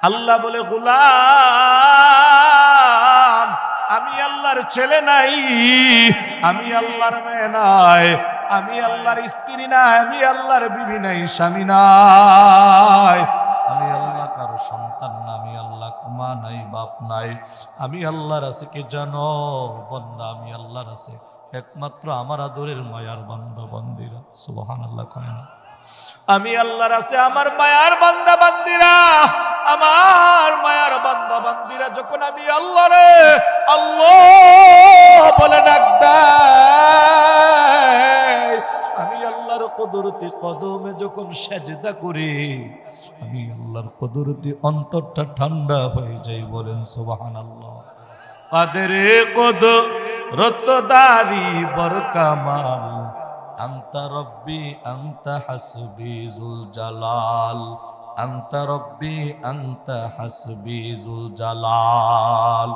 আল্লাহ বলে, গোলাম আমি আল্লাহর ছেলে নাই, আমি আল্লাহর মেয়ে নাই, আমি আল্লাহর স্ত্রী নাই, আমি আল্লাহর বিবি নাই, স্বামী নাই, আমি আল্লাহ কারো সন্তান না, আমি আল্লাহ মা নাই, বাপ নাই, আমি আল্লাহর আছে কে জানো বান্দা, আমি আল্লাহর আছে একমাত্র আমার আদরের মায়ার বান্দা বান্দিরা। সুবহানাল্লাহ কয় না? আমি আল্লাহর আছে আমার মায়ার বান্দা বান্দিরা, আমার মায়ার বান্দা বান্দিরা যখন আমি আল্লাহ রে আল্লাহ বলে ডাক দেয়, আমি আল্লাহর কুদরতি কদমে যখন সেজদা করি, আমি আল্লাহর কুদরতি অন্তরটা ঠান্ডা হয়ে যায়। বলেন সুবহানাল্লাহ। কাদেরে কুদরত দারি বরকামাল, আনতা রব্বি আনতা হাসবি যুল জালাল, আনতা রব্বি আনতা হাসবি যুল জালাল।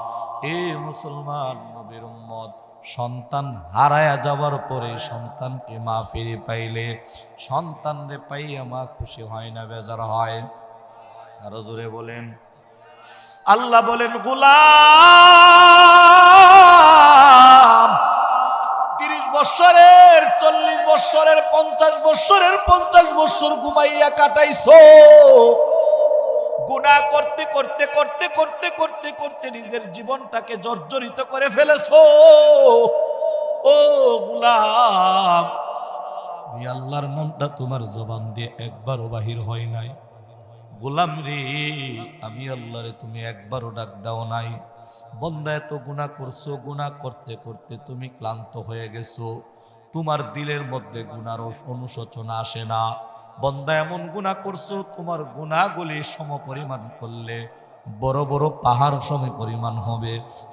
এ মুসলমান নবীর উম্মত, সন্তান হারায়া যাবার পরে সন্তানকে মা ফিরে পাইলে সন্তান রে পাইয়া মা খুশি হয় না, বেজার হয়? আরো জোরে বলেন। আল্লাহ বলেন, গোলাম 30 বৎসরের, 40 বৎসরের, 50 বৎসরের 50 বৎসর ঘুমাইয়া কাটাইছো, গুনাহ করতে করতে করতে করতে করতে করতে নিজের জীবনটাকে জর্জরিত করে ফেলেছো। ও গোলাম, এই আল্লাহর নামটা তোমার জবান দিয়ে একবারও বাহির হয় নাই। গোলাম রে, আমি আল্লাহ রে তুমি একবারও ডাক দাও নাই। বন্দা এত গুনাহ করছো, গুনাহ করতে করতে তুমি ক্লান্ত হয়ে গেছো, তোমার দিলের মধ্যে গুনার অনুশোচনা আসে না। বন্দা এমন গুনাহ করছো, তোমার গুনাহগুলি সমপরিমাণ করলে বড় বড় পাহাড় সম পরিমাণ হবে,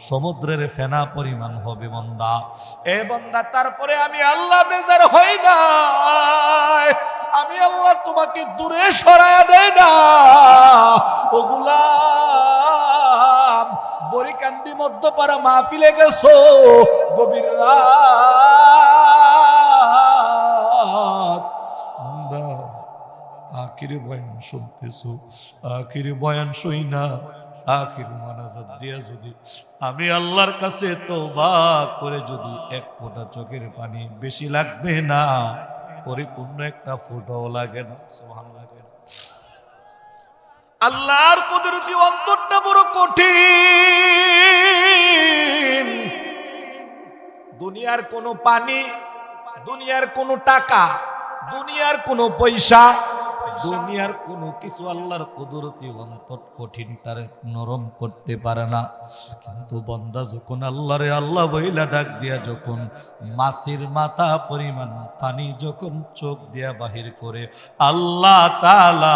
সমুদ্রের ফেনা পরিমাণ হবে। বন্দা, এ বন্দা, তারপরে আমি আল্লাহ বেজার হই না, আমি আল্লাহ তোমাকে দূরে সরায়া দেয় না। ও গোলাম, বরিকান্দি মধ্যপাড়া মাহফিলে গেছো, গভীর রাত, বন্দা আখিরি বয়ান শুনতেছো, আখিরি বয়ান শুই না, আখিরি মানাজাত দিয়া যদি আমি আল্লাহর কাছে তওবা করে যদি এক ফোঁটা চোখের পানি, বেশি লাগবে না, পরিপূর্ণ একটা ফোঁটাও লাগে না। সুবহানাল্লাহ। আল্লাহর কুদরতি অন্তরটা বড় কঠিন। দুনিয়ার কোনো পানি, দুনিয়ার কোনো টাকা, দুনিয়ার কোনো পয়সা, দুনিয়ার কোনো কিছু আল্লাহর কুদরতি অন্তর কঠিনটারে নরম করতে পারে না। কিন্তু বান্দা যখন আল্লাহরে আল্লাহ বইলা ডাক দিয়া যখন মাছের মাথা পরিমাণ পানি যখন চোখ দিয়া বাহির করে, আল্লাহ তাআলা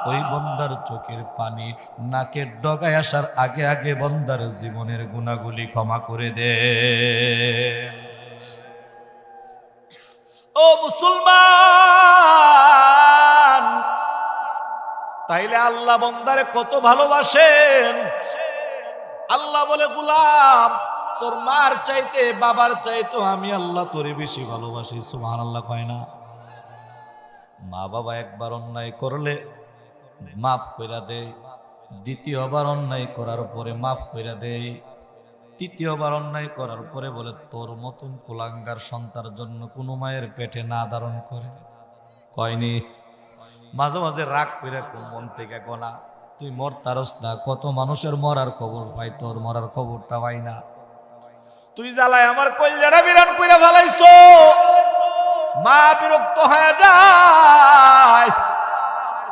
ওই বান্দার চোখের পানি নাকের ডগায় আসার আগে আগে বান্দার জীবনের গুনাহগুলি ক্ষমা করে দেয়। ও মুসলমান, তাইলে আল্লাহ বান্দারে কত ভালোবাসেন। আল্লাহ বলে, গোলাম তোর মার চাইতে বাবার চাইতে আমি আল্লাহ তোরে বেশি ভালোবাসি। সুবহানাল্লাহ কয় না? মা বাবা একবার অন্যায় করলে মাফ কইরা দেয়, দ্বিতীয়বার অন্যায় করার পরে মাফ কইরা দেয়, তৃতীয়বার অন্যায় করার পরে বলে তোর মতন কুলাঙ্গার সন্তানের জন্য কোনো মায়ের পেটে না ধারণ করে। কয়নি? মাঝে মাঝে রাগ কইরা মন থেকে গোনা, তুই মরতারস না, কত মানুষের মরার খবর পাই, তোর মরার খবরটা পাই না। তুই জ্বালায় আমার কলজাটা বিরান কইরা ফেলাইছো। মা বিরক্ত হয়ে যায়।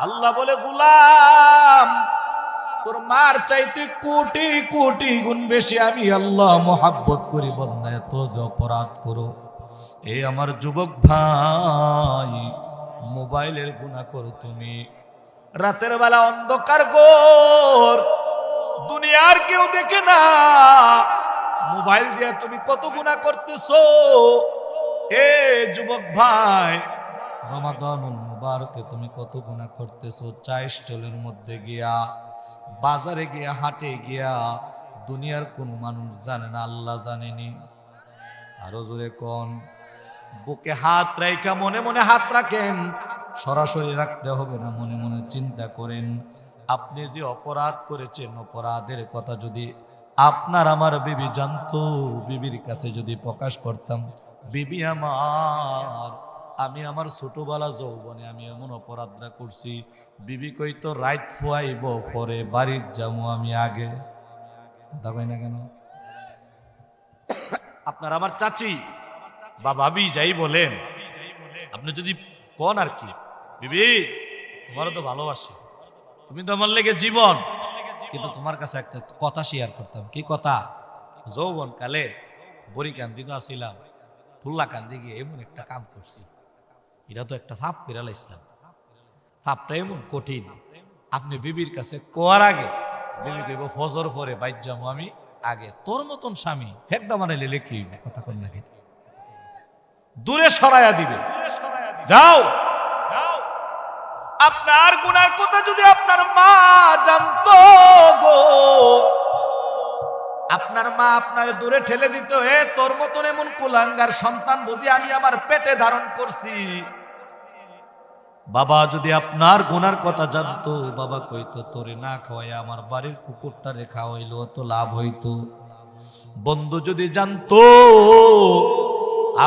আল্লাহ বলে, গোলাম তোর মার চাইতে কোটি কোটি গুণ বেশি আমি আল্লাহ মোহাব্বত করি। বান্দা এত যে অপরাধ করো। এই আমার যুবক ভাই, মোবাইলের গুনাহ করো তুমি, রাতের বেলা অন্ধকার ঘোর, দুনিয়ার কেউ দেখে না, মোবাইল দিয়ে তুমি কত গুনাহ করতেছো। এ যুবক ভাই, রমাদানুল মুবারকে তুমি কত গুনাহ করতেছো। চা স্টলের মধ্যে গিয়া, বাজারে গিয়া, হাটে গিয়া, দুনিয়ার কোন মানুষ জানে না, আল্লাহ জানেনি। আরো জোরে কোন? বুকে হাত রাখা মনে মনে হাত রাখেন, সরাসরি রাখতে হবে না, মনে মনে চিন্তা করেন আপনি যে অপরাধ করেছেন অপরাধের কথা যদি আপনার আমার বিবি জানতো, বিবির কাছে যদি প্রকাশ করতাম, বিবি আমার, আমি আমার ছোটবেলা যৌবনে আমি এমন অপরাধটা করছি, বিবি কইতো রাইট ফুয়াইব পরে বাড়ির যাবো আমি আগে। কথা কই না কেন? আপনার আমার চাচি বা ভাবি যাই বলেন, আপনি যদি কোন আর কি, বিবি তোমারও তো ভালোবাসি, তুমি তো আমার লেগে জীবন, কিন্তু তোমার কাছে একটা কথা শেয়ার করতাম। কি কথা? যৌবন কালে বড়ি কান্দি তো আসিলাম, ফুল্লা কান্দি গিয়ে এমন একটা কাম করছি, এটা তো একটা ফাপ করে লাইছিলাম, ফাপটা এমন কঠিন, আপনি বিবির কাছে কোয়ার আগে বিবি কইব ফজর পরে বাইর যাবো আমি আগে। তোর মতন স্বামী ফেকদা বানাইলে লেখি কথা কর নাকি, দূরে সরাইয়া দিবে। যাও, আপনার গুনার কথা যদি আপনার মা জানতো গো, আপনার মা আপনার দূরে ঠেলে দিত, এ তোর মতন এমন কুলাঙ্গার সন্তান বুঝি আমি আমার পেটে ধারণ করছি। বাবা যদি আপনার গুনার কথা জানতো, বাবা কইতো তোরে না খাওয়াই আমার বাড়ির কুকুরটা রে খাওয়াইলো তো লাভ হইতো। বন্ধু যদি জানতো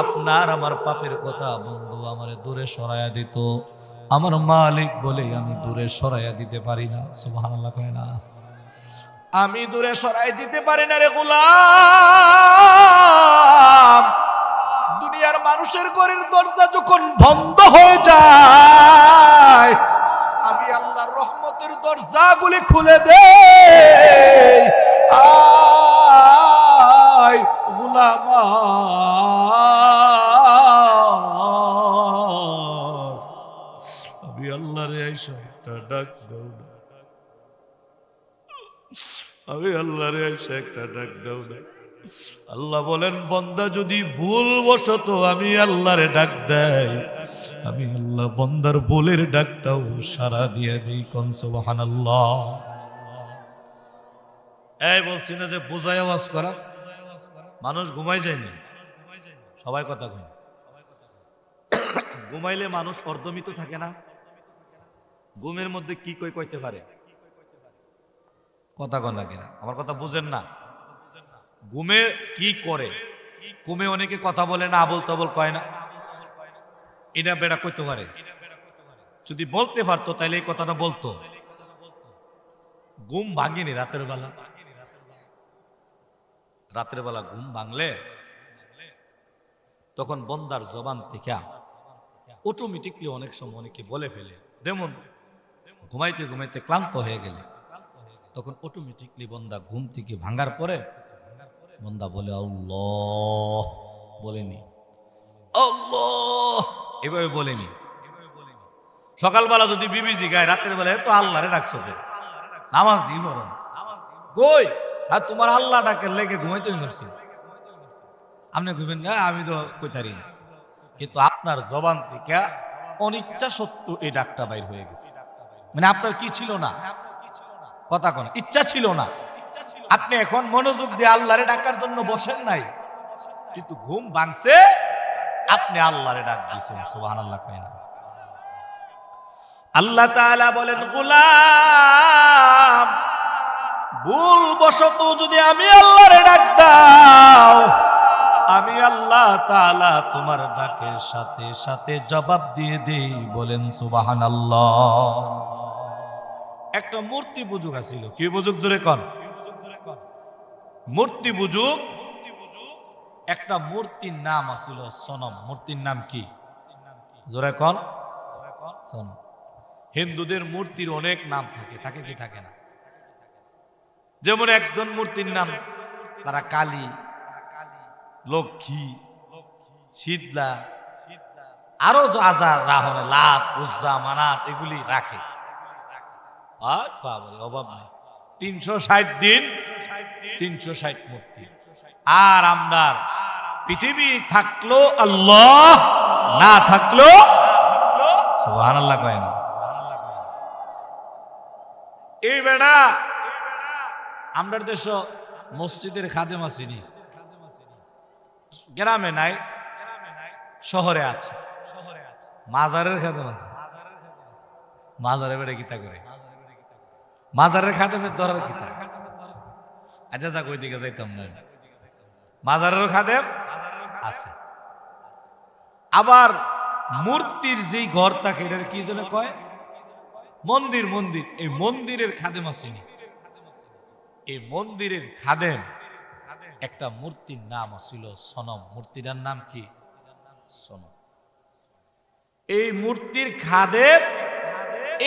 আপনার আমার পাপের কথা, বন্ধু আমারে দূরে সরাইয়া দিত। আমার মালিক বলে আমি দূরে সরাইয়া দিতে পারি না। সুবহানাল্লাহ কয় না? আমি দূরে সরাই দিতে পারি না রে গোলাম। দুনিয়ার মানুষের ঘরের দরজা যখন বন্ধ হয়ে যায়, আমি আল্লাহর রহমতের দরজাগুলি খুলে দেই। আয় গোলাম, আমি আল্লাহরে আইসা একটা ডাক দাও না, আমি আল্লাহরে আইসা একটা ডাক দাও না। আল্লাহ বলেন বান্দা যদি ভুল বশত আমি আল্লাহরে ডাক দেয়, আমি আল্লাহ বান্দার ভুলের ডাকটাও সারা দিয়ে দিই। কোন সুবহানাল্লাহ। এই বলছি না যে বোঝাই আওয়াজ করা, মানুষ ঘুমাই যায়নি, সবাই কথা কয়। ঘুমাইলে মানুষ অর্ধমিত থাকে না? ঘুমের মধ্যে কি কই কইতে পারে? কথা কন না কিনা? আমার কথা বুঝেন না? ঘুমে কি করে? ঘুমে অনেকে কথা বলে না, আবল তাবল কয় না, এটা বেড়া কইতে পারে। যদি বলতে পারতো তাহলে এই কথাটা বলতো। ঘুম ভাঙেনি রাতের বেলা, রাতের বেলা ঘুম ভাঙলে তখন বন্দার জবান থেকে অটোমেটিকলি অনেক সময় অনেকে বলে ফেলে, যেমন ঘুমাইতে ঘুমাইতে ক্লান্ত হয়ে গেলে তখন অটোমেটিকলি বন্দা ঘুম থেকে ভাঙার পরে বন্দা বলে আল্লাহ, বলেনি আল্লাহ, এভাবে বলেনি। সকালবেলা যদি বিবি জিগায় রাতের বেলায় তো আল্লাহরে ডাকছো, নামাজ দিই বরং কই, আর তোমার আল্লাহ ডাকের লেগে ঘুমাইতে পারছি, আপনি ঘুমেন না, আমি তো কইতারি না, কিন্তু আপনার জবান থেকে অনিচ্ছা সত্ত্বেও এই ডাকটা বাইর হয়ে গেছে। মানে আপনার কি ছিল না? কথা কোন ইচ্ছা ছিল না, আপনি এখন মনোযোগ দিয়ে আল্লাহরে ডাকার জন্য বসেন নাই, কিন্তু ঘুম ভাঙছে, আপনি আল্লাহরে ডাক দিয়েছেন। সুবহানাল্লাহ কয় না? আল্লাহ তাআলা বলেন গোলাম ভুল বশত যদি আমি আল্লাহরে ডাক দাও, আমি আল্লাহ তাআলা তোমার ডাকের সাথে সাথে জবাব দিয়ে দেই। বলেন সুবহানাল্লাহ। একটা মূর্তি বুজুক আছিল, কি বুজুক জোরে কন? মূর্তি বুজুক। একটা মূর্তির নাম আছিল সনম। মূর্তির নাম কি? জোরে কন। সনম। হিন্দুদের মূর্তির অনেক নাম থাকে, থাকে কি থাকে না? যেমন একজন মূর্তির নাম তারা কালী, লক্ষ্মী, শীতলা, আরো যা যা রাহনে লাত উজ্জা মানাত এগুলি রাখে। আর বাবারে অভাব নাই, 360 দিন 360 মূর্তি। আর আমরা পৃথিবী থাকলো আল্লাহ, না থাকলো সুবহানাল্লাহ কয় না? এই বেড়া আমরা দেশ মসজিদের খাদেম আসেনি, গ্রামে নাই, শহরে আছে। মাজারের খাদেম আছে, মাজারে বেড়ে গীতা করে। মাজারের খাদেমের ধরার কিতা? আচ্ছা যাক, ওই দিকে যাইতাম না। মাজারের খাদেম আছে। আবার মূর্তির যেই ঘর থাকে এটার কি যেন কয়? মন্দির। মন্দির, এই মন্দিরের খাদেম আছে। এই মন্দিরের খাদেম একটা মূর্তির নাম ছিল সনম। মূর্তিটার নাম কি? সনম। এই মূর্তির খাদেম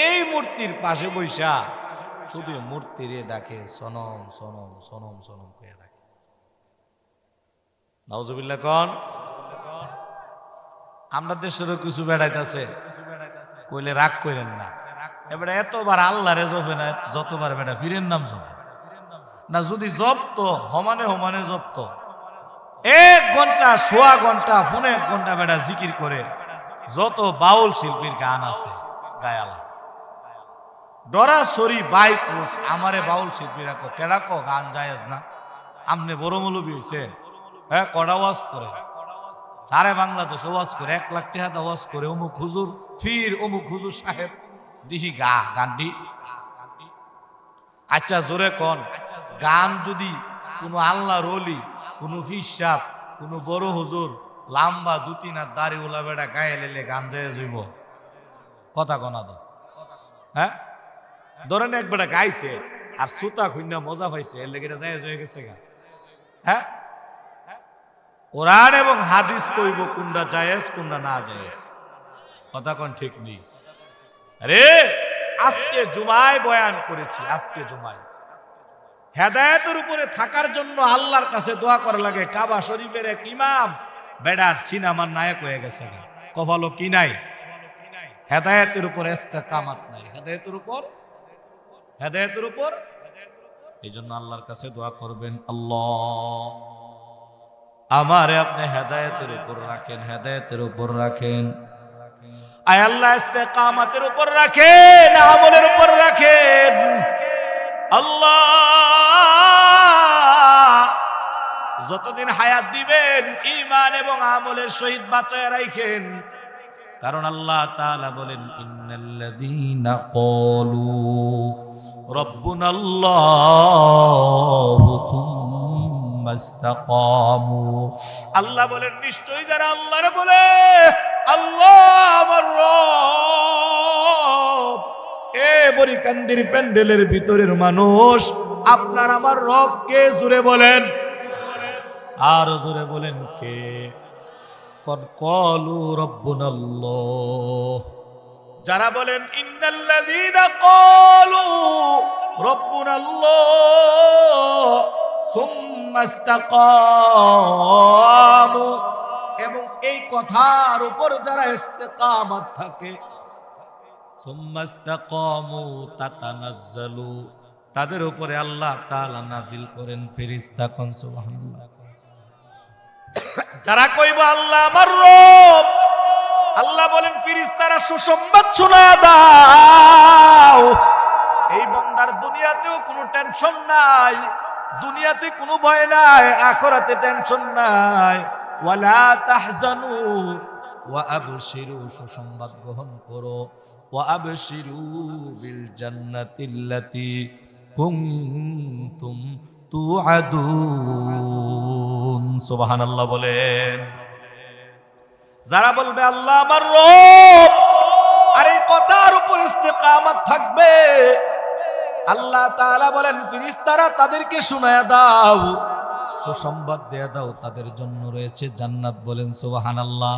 এই মূর্তির পাশে বৈশা শুধু মূর্তিরে ডাকে সনম সনম সনম সনম করে ডাকে। নাউজুবিল্লাহ কোন। আমরা দেশেরও কিছু বেড়াইতেছে, কইলে রাগ করেন না। এবারে এতবার আল্লাহরে জপে না, যতবার বেড়া ফিরের নাম জপে না। যদি জপত সমানে সমানে জপত, 1 ঘন্টা সোয়া ঘন্টা ফোনে 1 ঘন্টা বেড়া জিকির করে, যত বাউল শিল্পীর গান আছে গায়ালা ডরা সরি বাইক আমারে বাউল শিল্পীরা কেডা গান জায়েজ না? আমনে বড় মৌলবী হইছেন, হ্যাঁ কড়া ওয়াজ করে সারে বাংলাদেশ ওয়াজ করে, 1 লাখ টাকা ওয়াজ করে, অমুক হুজুর ফির অমুক হুজুর সাহেব দিহি গানটি। আচ্ছা জোরে কন, গান যদি কোনো আল্লাহর ওলি, কোনো ফিসাব, কোনো বড় হুজুর লাম্বা 2-3 হাত দাড়ি ওলা বেড়া গায়ে লেলে গান যায় যাইব? কথা কনা তো, হ্যাঁ ধরেন এক বেটা গাইছে আর সুতা খুইনা মজা পাইছে, এর লেগে যায় হয়ে গেছে গা। হ্যাঁ কোরআন এবং হাদিস কইব কোনটা জায়েজ কোনটা না জায়েজ। কথা কোন ঠিক নেই। আরে আজকে জুমায় বয়ান করেছি, আজকে জুমায় হেদায়েতের উপরে থাকার জন্য আল্লাহর কাছে দোয়া করা লাগে। কাবা শরীফের এক ইমাম বেড়ার সিনেমার নায়ক হয়ে গেছে, কপালও কি নাই? হেদায়েতের উপর ইস্তেকামাত নাই। হেদায়েতের উপর এই জন্য আল্লাহর কাছে দোয়া করবেন, আল্লাহ আমারে আপনি হেদায়েতের উপর রাখেন, হেদায়েতের উপর রাখেন। আয় আল্লাহ ইস্তেকামাতের উপর রাখেন, আমলের উপর রাখেন। আল্লাহ যতদিন হায়াত দিবেন ঈমান এবং আমলের সহিত বাঁচায় রাখেন। কারণ আল্লাহ তাআলা বলেন, ইন্নাল্লাযীনা ক্বালু রাব্বুনাল্লাহু সুম্মা ইসতাকামু। আল্লাহ বলেন নিশ্চয়ই যারা আল্লাহরে বলে আল্লাহ আমার রব, এ বরিকান্দির প্যান্ডেলের ভিতরের মানুষ আপনার আমার রব কে? জোরে বলেন, আর জোরে বলেন কে? ক্বালু রাব্বুনাল্লাহ। যারা বলেন ইন্নাল্লাযীনা ক্বালু রাব্বুনাল্লাহ সুম্মা ইসতাকামু, এবং এই কথার উপর যারা ইস্তেকামত থাকে, সুম্মা ইসতাকামু তাতানাজ্জালু, তাদের উপরে আল্লাহ তাআলা নাজিল করেন ফেরেশতা। কোন সুবহানাল্লাহ। যারা কইব আল্লাহ আমার রব, আল্লাহ বলেন ফেরেশতারা সুসংবাদ শোনা দাও, এই বান্দার দুনিয়াতেও কোনো টেনশন নাই, দুনিয়াতে কোনো ভয় নাই, আখিরাতে টেনশন নাই। ওয়ালা তাহজানু ওয়া আবশিরু, সুসংবাদ গ্রহণ করো, ওয়া আবশিরু বিল জান্নাতিল্লাতী কুনতুম তুআদুন। সুবহানাল্লাহ বলেন। যারা বলবে আল্লাহ আমার রব, আর এই কথার উপর ইস্তেকামত থাকবে, আল্লাহ তাআলা বলেন ফেরেশতারা তাদেরকে শোনায়া দাও, সুসংবাদ দিয়ে দাও, তাদের জন্য রয়েছে জান্নাত। বলেন সুবহানাল্লাহ।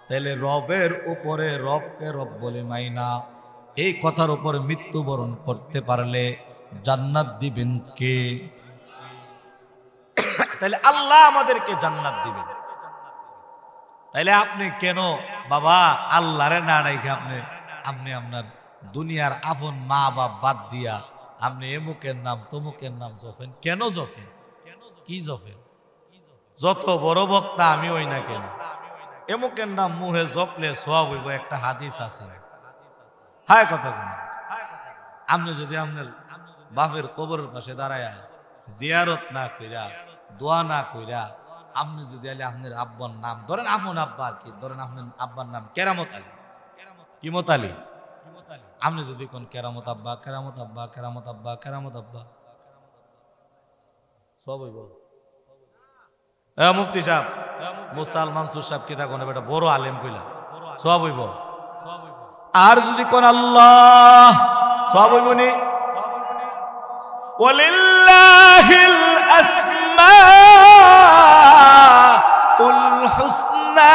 তাহলে রবের উপরে রবকে রব বলে মাইনা, এই কথার উপর মৃত্যুবরণ করতে পারলে জান্নাত দিবেন কে? তাহলে আল্লাহ আমাদেরকে জান্নাত দিবেন। তাইলে আপনি কেন বাবা আল্লাহরে না রাখে আপনি আপনার দুনিয়ার আপন মা বাপ বাদ দিয়া আপনি এমুকের নাম তমুকের নাম জপেন? কেন জপেন? কি জপেন? যত বড় বক্তা আমি হই না কেন, এমুকের নাম মুহে জপলে সওয়াব হইব, একটা হাদিস আছে। হায় কথা কোন, আপনি যদি আপনার বাপের কবরের পাশে দাঁড়ায়া জিয়ারত না কইরা দোয়া না কইরা, আপনি যদি আপনার আব্বার নাম ধরেন, আপন আব্বা আর কি ধরেন, আপনার আব্বার নাম কেরামত আলী, কিমত আলী, আপনি যদি কোন কেরামত আব্বা, কেরামত আব্বা, কেরামত আব্বা, কেরামত আব্বা, সব হইব। মুফতি সাহেব, মুসাল মানসুর সাহেব কি থাকুন, এটা বড় আলেম কইলা, সব হইব। আর যদি কোন আল্লাহ, সব হইব নি। ওয়ালিল্লাহিল আসমাউল হুসনা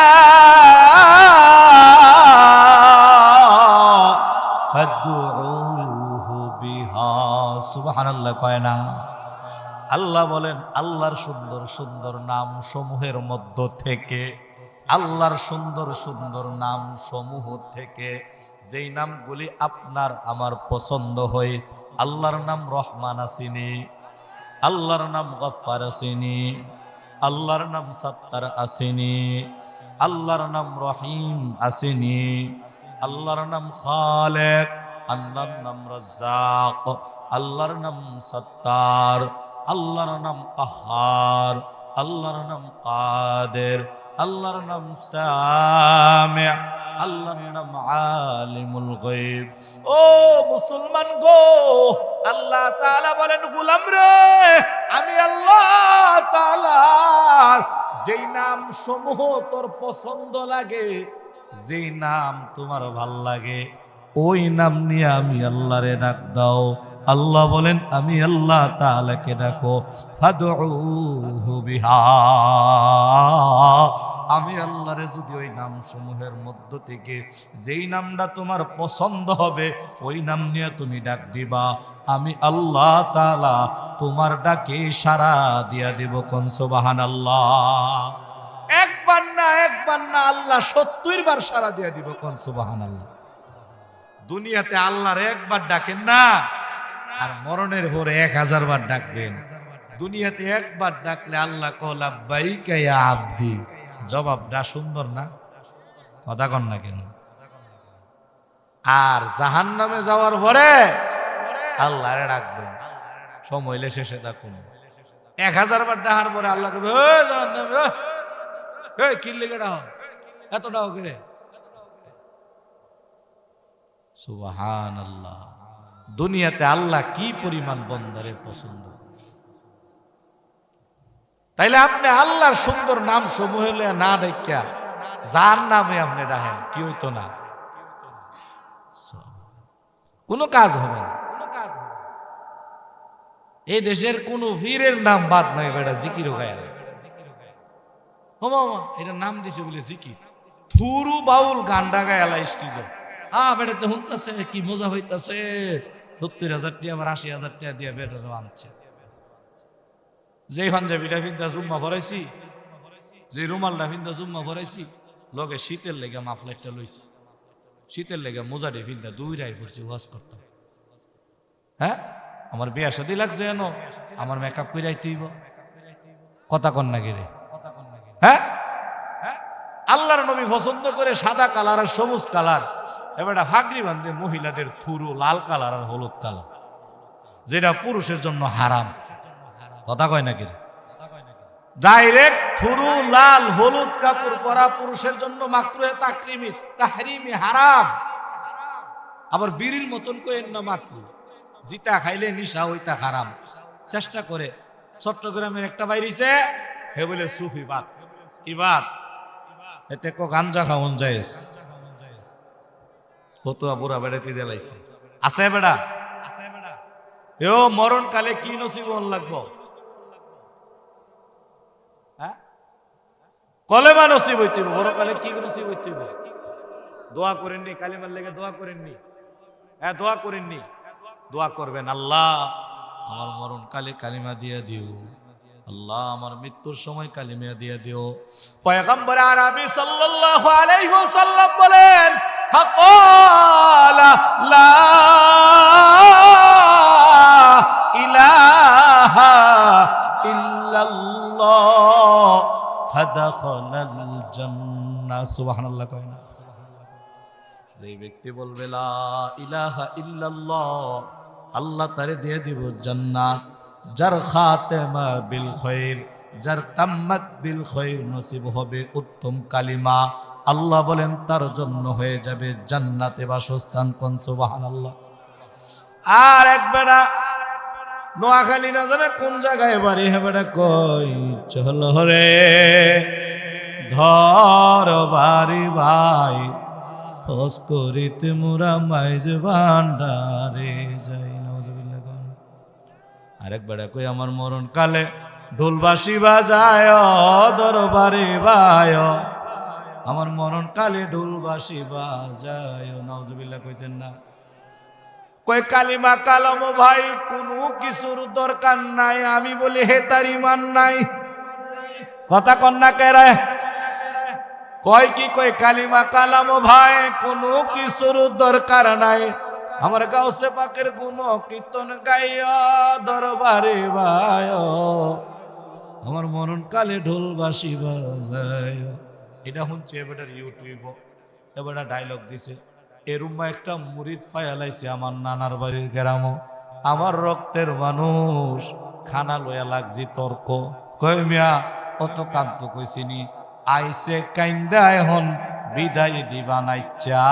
ফাদউহু বিহা, সুবহানাল্লাহ কয় না? আল্লাহ বলেন আল্লাহর সুন্দর সুন্দর নাম সমূহের মধ্য থেকে, আল্লাহর সুন্দর সুন্দর নাম সমূহ থেকে যেই নামগুলি আপনার আমার পছন্দ হয়, আল্লাহর নাম রহমান আসিনি, আল্লাহর নাম গফফার আসিনি, আল্লাহর নাম সাত্তার আসিনি, আল্লাহর নাম রহিম আসিনি, আল্লাহর নাম খালেক, আল্লাহর নাম রাজ্জাক, আল্লাহর নাম সত্তার, আল্লাহর নাম কাহার, আল্লাহর নাম কাদের, আল্লাহর নাম সামি', আল্লাহর নাম আলিমুল গায়ব। ও মুসলমান গো, আল্লাহ তাআলা বলেন গোলাম রে, আমি আল্লাহ তাআলা যেই নাম সমূহ তোর পছন্দ লাগে, যেই নাম তোমার ভাল লাগে, ওই নাম নিয়ে আমি আল্লাহরে ডাক দাও। আল্লাহ বলেন আমি আল্লাহ তাআলাকে ডাকো, ফাদউহু বিহা। আমি আল্লাহরে যদি ওই নাম সমূহের মধ্য থেকে যেই নামটা তোমার পছন্দ হবে ওই নাম নিয়ে তুমি ডাক দিবা, আমি আল্লাহ তাআলা তোমার ডাকে সাড়া দিয়া দিব। কোন সুবহানাল্লাহ। একবার না আল্লাহ 70 বার সাড়া দিয়া দিব। কোন সুবহানাল্লাহ। দুনিয়াতে আল্লাহর একবার ডাকেন না, আর মরণের পরে 1000 বার ডাকবেন। দুনিয়াতে একবার ডাকলে আল্লাহ কও লাব্বাইকা ইয়া আবদি, জবাবটা সুন্দর না? কথা কন না কেন? আর জাহান্নামে যাওয়ার পরে আল্লাহরে ডাকবেন, সময় হইলে শেষে ডাকুন। 1000 বার ডাকার পরে আল্লাহ কবে, ওই জাহান্নামে, এই কি লেগে ডাও, এত ডাও করে? সুবহানাল্লাহ। দুনিয়াতে আল্লাহ কি পরিমাণ বন্দারে পছন্দ। তাইলে আপনি আল্লাহর সুন্দর নাম সমূহ না দেখা যার নামে আপনি ডাকেন, কি হইতো না, কোনো কাজ হবে না। এই দেশের কোন পীরের নাম বাদ নাই, বেটা জিকির গায়। এটা নাম দিছে বলে জিকির, থুরু বাউল গান্ডা গায় আলা স্টিজ। বেটাতে শুনতেছে কি মজা হইতাছে, 70,000 টাকা আমার 80,000 টাকা দিয়ে বেটা আনছে। যে পাঞ্জাবিটা ফিন্দা জুম্মা ভরাইছি, যে রুমালটা ফিন্দা জুম্মা ভরাইছি, লগে শীতের লেগে মাফলাইটটা লইছি, শীতের লেগে মোজাটি ফিন্দা দুইটাই পড়ছি ওয়াজ করতাম। হ্যাঁ, আমার বিয়া শাদী লাগছে এনো, আমার মেকআপ করে আইতেইব। কথা কন না গেরে? হ্যাঁ, আল্লাহর নবী পছন্দ করে সাদা কালার আর সবুজ কালার, এবার ফাগরি বান্ধে মহিলাদের থুরু লাল কালার আর হলুদ কালার, যেটা পুরুষের জন্য হারাম। কথা কয় নাকি? ডাইরেক্ট থুরু লাল হলুদ কাপড় পরা পুরুষের জন্য মাকরুহে তাহরিমি হারাম। আবার বিড়ির মতন কইেন না মাকরু, যেটা খাইলে নিশা ওইটা হারাম। চেষ্টা করে চট্টগ্রামের একটা বাইরিছে, হে বলে সুফি বাত, কি বাত, এতে কো গাঞ্জা খাওয়ান যায়, ফতুয়া বুড়া বেড়াতে দিলাইছে। আছে বেড়া, এও মরণ কালে কি নসিব লাগবো? হ্যাঁ, কলেমা নসিব হইতেইব, বড় কালে কি নসিব হইতেইব? দোয়া করেননি কালিমার লেগে? দোয়া করেননি? হ্যাঁ, দোয়া করেননি? দোয়া করবেন, আল্লাহ আমার মরণ কালে কালিমা দিয়ে দিও, আল্লাহ আমার মৃত্যুর সময় কালিমা দিয়ে দিও। পয়গম্বর আরবি সাল্লাল্লাহু আলাইহি ওয়াসাল্লাম বলেন, ফাকালা লা ইলাহা ইল্লাল্লাহ ফাদাখালাল জান্নাহ। সুবহানাল্লাহ কয় না? যেই ব্যক্তি বলবে লা ইলাহা ইল্লাল্লাহ, আল্লাহ তারে দিয়ে দিব জান্নাত। যার খাতেমা বিল খায়র, যার তাম্মাত বিল খায়র, নসিব হবে উত্তম কালিমা। আল্লাহ বলেন তার জন্য হয়ে যাবে জান্নাতে বাসস্থান। কোন সুবহানাল্লাহ। আর এক বেড়া নোয়াখালী না জানে কোন জায়গায় বাড়ি, হে বেড়া কই চল রে ধর বাড়ি ভাই হস করিতে মুরা মাইজ ভান্ডারে যাই। নাউজুবিল্লাহ। আরেক বেড়া কই আমার মরণ কালে ঢোলবাসি বাজায় দরবারে বায়, আমার মরণ কালে ঢোলবাসি বাজায়। নাউজুবিল্লাহ কইতেন না। কই কালিমা কালাম ভাই কোনো কিছুর দরকার নাই, আমি বলি হে তার ইমান নাই। কথা কন্যা কেরে কয় কি কই কালিমা কালাম ভাই কোনো কিছুর দরকার নাই, আমার গাউসে পাকের গুণ কীর্তন গাইয়া দরবারে ভাই আমার মরণ কালে ঢোলবাসি বাজায়। এটা শুনছে এবার ইউটিউব এবার ডায়লগ দিছে। এরুম্মা একটা মুরিদ পায়ালাইছে আমার নানার বাড়ির গ্রামও, আমার রক্তের মানুষ খানা লয়া লাগছি তর্ক। কই মিয়া অত কান্ত কইছিনি আইসে কাইন্দা এখন বিদায় দিবা নাইচ্ছা,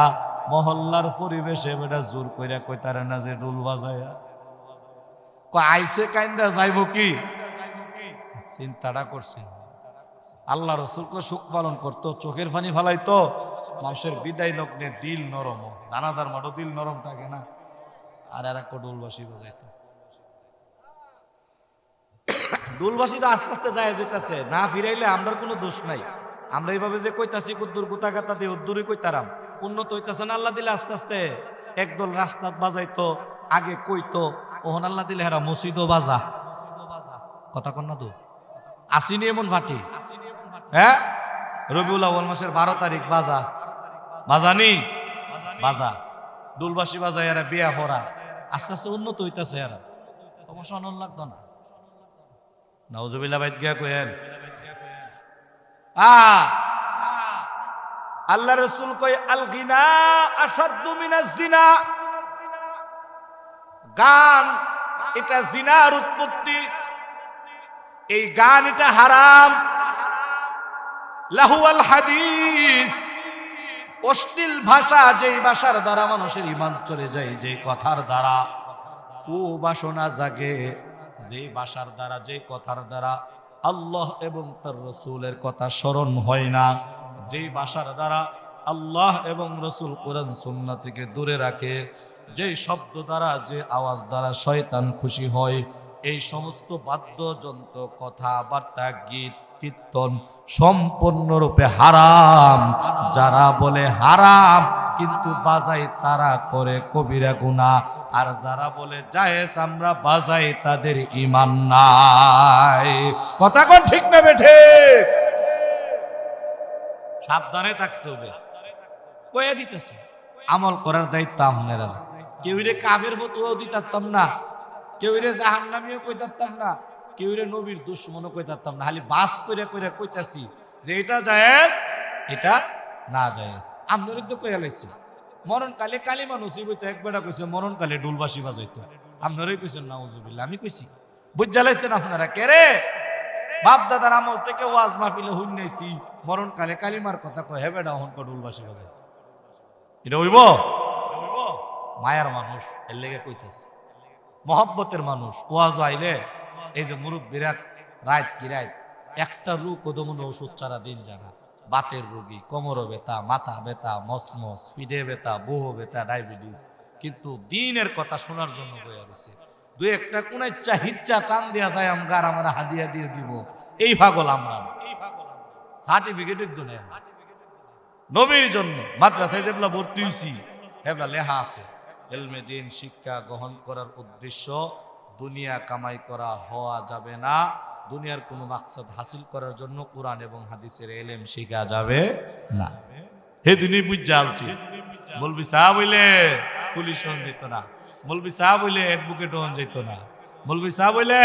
মহল্লার পরিবেশে বেটা জোর কইরা কইতারে না যে ঢোল বাজায়া। কয় আইসে কাইন্দা যাইব কি? চিন্তাটা করছে। আল্লাহ রসুলকে সুখ পালন করতো, চোখের পানি ফালাইতো, মানুষের বিদায় লগ্নে দিল নরম, জানাজার মাঠও দিল নরম থাকে না। আর এক ডোলবাসী বাজাইতো। ডোলবাসী তো আস্তে আস্তে যায় যেতেছে, না ফিরাইলে আমরার কোনো দোষ নাই। আমরা এইভাবে যে কইতাছি কুদ্দুর গুতা গাতা দিয়ে উদ্দুরই কইতারাম, উন্নত হইতাছে না। আল্লাহ দিলে আস্তে আস্তে একদল রাস্তাত বাজাইতো, আগে কইতো, ওহন আল্লাহ দিলে হেরা মসজিদও বাজা। কথা কন না তো আসিনি এমন ভাটি। হ্যাঁ রবিউল আউয়াল মাসের 12 তারিখ বাজা বাজানি বাজা ডুলবাসী বাজা এরা বিয়া হরা আস্তে আস্তে উন্নত হইতাছে। এরা সমস্যা অনন লাগতো না। নাউজুবিল্লাহ বাইত গিয়া কইেন আল্লাহ রাসূল কই আল গিনা আশাদ্দু মিনাজ জিনা, গান এটা জিনার উৎপত্তি, এই গান এটা হারাম। লাহুয়াল হাদিস, অশ্লীল ভাষা, যেই ভাষার দ্বারা মানুষের ঈমান চলে যায়, যে কথার দ্বারা কুবাসনা জাগে, যে ভাষার দ্বারা যে কথার দ্বারা আল্লাহ এবং তার রাসূলের কথা স্মরণ হয় না, যেই ভাষার দ্বারা আল্লাহ এবং রাসূল কোরআন সুন্নাহ থেকে দূরে রাখে, যেই শব্দ দ্বারা যে আওয়াজ দ্বারা শয়তান খুশি হয়, এই সমস্ত বাদ্যযন্ত্র কথাবার্তা গীত কীর্তন সম্পূর্ণরূপে হারাম। যারা বলে হারাম কিন্তু বাজাই তারা করে কবিরা গুনাহ, আর যারা বলে জায়েজ আমরা বাজাই তাদের ঈমান নাই। কথা কোন ঠিক না বেঠে? সাবধানে থাকতে হবে। কয়ে দিতেছে আমল করার দায়িত্ব আপনারা। কেউ রে কাফের ফতোয়াও দিতাম না, কেউ রে জাহান্নামীও কইতাম না, কেউ রে নবীর দুশমনও কইতাম না। খালি বাস কইরা কইরা কইতাছি যে এটা জায়েজ এটা না জায়েজ। আমনের তো কইয়া লাইছি মরণকালে কালিমা নসিব হইতো। একবেলা কইছে মরণকালে ডুলবাসী বাজাইতো, আপনারাই কইছেন নাউজুবিল্লাহ, আমি কইছি বুঝা লাইছেন আপনারা। কে রে বাপ দাদার আমল থেকে ওয়াজ মাহফিলে হুইনাইছি মরণকালে কালিমার কথা কয়, হে বেটা অহন ডুলবাসী বাজাই। এটা হইব? মায়ার মানুষ এর লেগে কইতেছে, মহব্বতের মানুষ। ওয়াজ আইলে এই যে মুরব্বীরা রাত কি রাত একটা রোগ কদমন ওষুধ ছাড়া দিন জানা, বাতের রোগী, কোমর ব্যথা, মাথা ব্যথা, মসমস, পিঠে ব্যথা, বহু ব্যথা, ডায়াবেটিস, কিন্তু দিনের কথা শোনার জন্য বইয়া রয়েছে। দুই একটা কোন ইচ্ছা হিচ্ছা টান দেওয়া যায় আমগার আমরা হাদিয়া দিয়ে দিব, এই পাগল আমরা। সার্টিফিকেটের জন্য নবীর জন্য মাদ্রাসায় যেগুলা ভর্তি হইছি এগুলা লেখা আছে, এলমে দিন শিক্ষা গ্রহণ করার উদ্দেশ্য দুনিয়া কামাই করা হওয়া যাবে না, দুনিয়ার কোনো মাকসাদ হাসিল করার জন্য কোরআন এবং হাদিসের এলেম শিখা যাবে না। হে দুনিয়া বুঝা উচিত। মৌলবি সাহেব হইলে পুলিশ হন যেত না, মৌলবি সাহেব হইলে অ্যাডভোকেট হন যেত না, মৌলবি সাহেব হইলে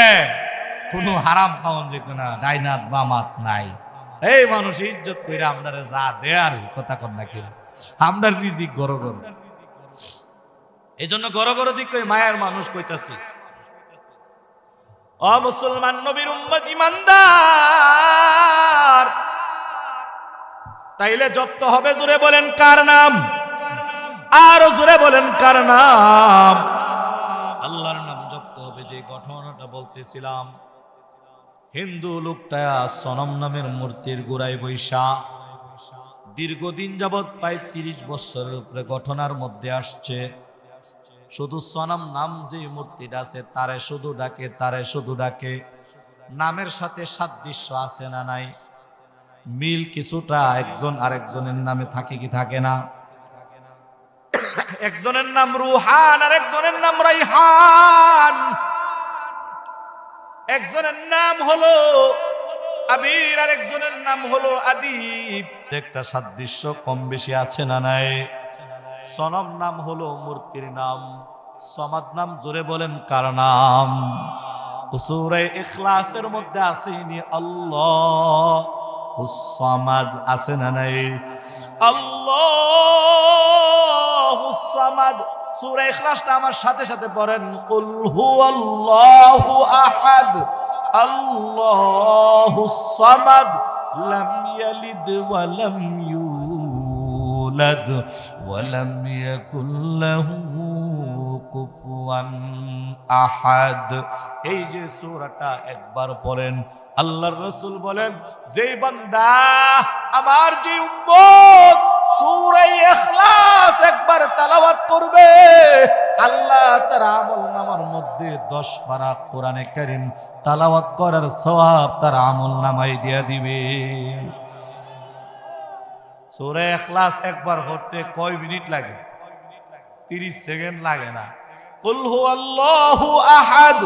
কোনো হারাম খাওয়ান যেত না, ডাইনাত বামাত নাই। এই মানুষ ইজ্জত কইরা আপনারা যা দেয়ার কথা কর নাকি আমরা রিজিক গড় গড়। এই জন্য গড় গড় দিক কই মায়ের মানুষ কইতাছি, ও মুসলমান নবীর উম্মত ইমানদার, তাইলে জব্দ হবে, জোরে বলেন কার নাম? আরো জোরে বলেন কার নাম? আল্লাহর নাম জব্দ হবে। যে ঘটনাটা বলতেছিলাম, হিন্দু লোকটা সনম নামের মূর্তির গোড়ায় বৈশা দীর্ঘদিন যাবৎ প্রায় 30 বছরের উপরে ঘটনার মধ্যে আসছে। শুধু সনম নাম যে মূর্তিটা আছে তারে শুধু ডাকে, তারে শুধু ডাকে। নামের সাথে সাদৃশ্য আছে না নাই? মিল কিছুটা একজন আরেকজনের নামে থাকে কি থাকে না? একজনের নাম রুহান আর একজনের নাম রাইহান, একজনের নাম হলো আবির আর একজনের নাম হলো আদিব। একটা সাদৃশ্য কম বেশি আছে না নাই? সনম নাম হলো মূর্তির নাম, সমাদ নাম জোরে বলেন কার নাম? সূরা ইখলাসের মধ্যে আসেনি আল্লাহুস সামাদ, আছে না নাই? আল্লাহুস সামাদ। সূরা ইখলাসটা আমার সাথে সাথে পড়েন, কুল হুয়াল্লাহু আহাদ আল্লাহুস সামাদ লাম ইয়ালিদ ওয়া লাম ইউলাদ ওয়া লাম ইয়াকুল লাহু কুফুয়ান আহাদ। এই যে সূরাটা একবার পড়েন, আল্লাহর রাসূল বলেন, যেই বান্দা আমার যে উম্মত সূরা ইখলাস একবার তেলাওয়াত করবে, আল্লাহ তার আমলনামার মধ্যে 10 পারা কোরআনে কারীম তেলাওয়াত করার সওয়াব তার আমলনামায় দিয়ে দিবে। সূরা ইখলাস একবার পড়তে কয় মিনিট লাগে? 30 সেকেন্ড লাগে না। কুল হুয়াল্লাহু আহাদ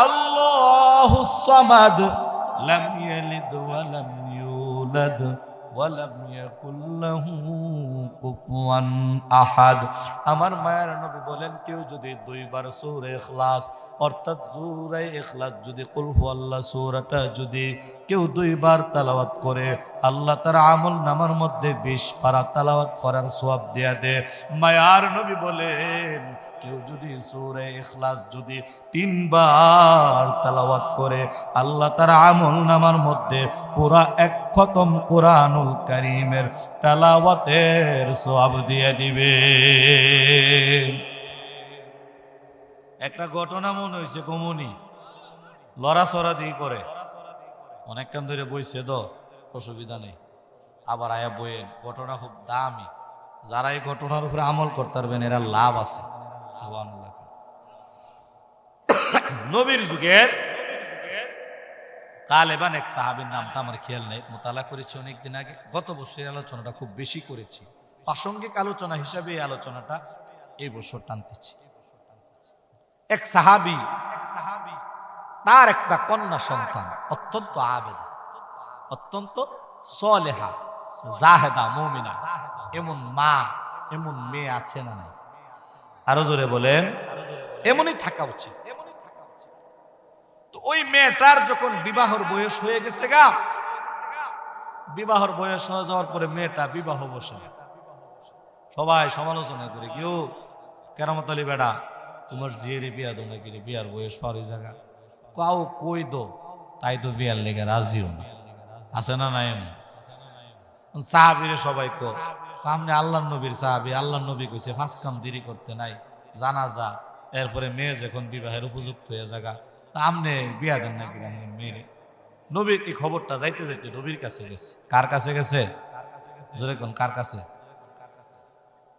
আল্লাহুস সামাদ লাম ইয়ালিদ ওয়া লাম ইউলাদ ওয়া লাম ইয়াকুল লাহু কুফুয়ান আহাদ। আমার মায়ের নবী বলেন, কেউ যদি 2 বার সূরা ইখলাস অর্থাৎ সূরা ইখলাস যদি কুল হুয়াল্লাহ সূরাটা যদি কেউ 2 বার তেলাওয়াত করে, আল্লাহ তার আমল নামার মধ্যে 20 পারা তেলাওয়াত করার সওয়াব দেয়া দেয়। মায়ার নবী বলেন, কেউ যদি সূরা ইখলাস যদি 3 বার তেলাওয়াত করে, আল্লাহ তার আমল নামার মধ্যে পুরা 1 খতম কোরআনুল কারীমের তেলাওয়াতের সওয়াব দিয়ে দিবে। একটা ঘটনা মনে হইছে, কমুনি লড়াচড়া দিয়ে করে অনেকক্ষণ ধরে বইছে, তো অসুবিধা নেই, আবার আয়া বইয়েন। ঘটনা খুব দামি, যারা এই ঘটনার উপরে আমল করতে পারবেন এরা লাভ আছে। সুবহানাল্লাহ। নবীর যুগের গালেবান এক সাহাবীর নামটা আমার খেয়াল নেই, মোতালা করেছি অনেকদিন আগে। গত বছরের আলোচনাটা খুব বেশি করেছি, প্রাসঙ্গিক আলোচনা হিসাবে এই আলোচনাটা এই বছর টানতেছি। এক সাহাবী, তার একটা কন্যা সন্তান অত্যন্ত আবেদা, অত্যন্ত সলেহা, জাহেদা, মুমিনা। এমন মা এমন মেয়ে আছে না নাই? আরো জোরে বলেন, এমনই থাকা উচিত। তো ওই মেয়েটার যখন বিবাহর বয়স হয়ে গেছে গা, বিবাহর বয়স হয়ে যাওয়ার পরে মেয়েটা বিবাহ বসে, সবাই সমালোচনা করে, কেউ কেরামত আলী বেড়া তোমার জিয়েরে বিয়া দো নাকি রে, বিয়ার বয়স পার হয়ে জায়গা, কাউ কই দো তাই তো বিয়ার লেগে রাজিও না, আছে না নাই? এমন সাহাবীরে সবাই কো সামনে আল্লাহর নবীর সাহাবী, আল্লাহর নবী কইছে 5 কাম দেরি করতে নাই, জানাজা, এরপরে মেয়ে যখন বিবাহের উপযুক্ত হয়ে জায়গা, আমনে বিয়া দেন নাকি মেয়ে? নবীর এই খবরটা যাইতে যাইতে নবীর কাছে গেছে। কার কাছে গেছে? জোরে কোন, কার কাছে?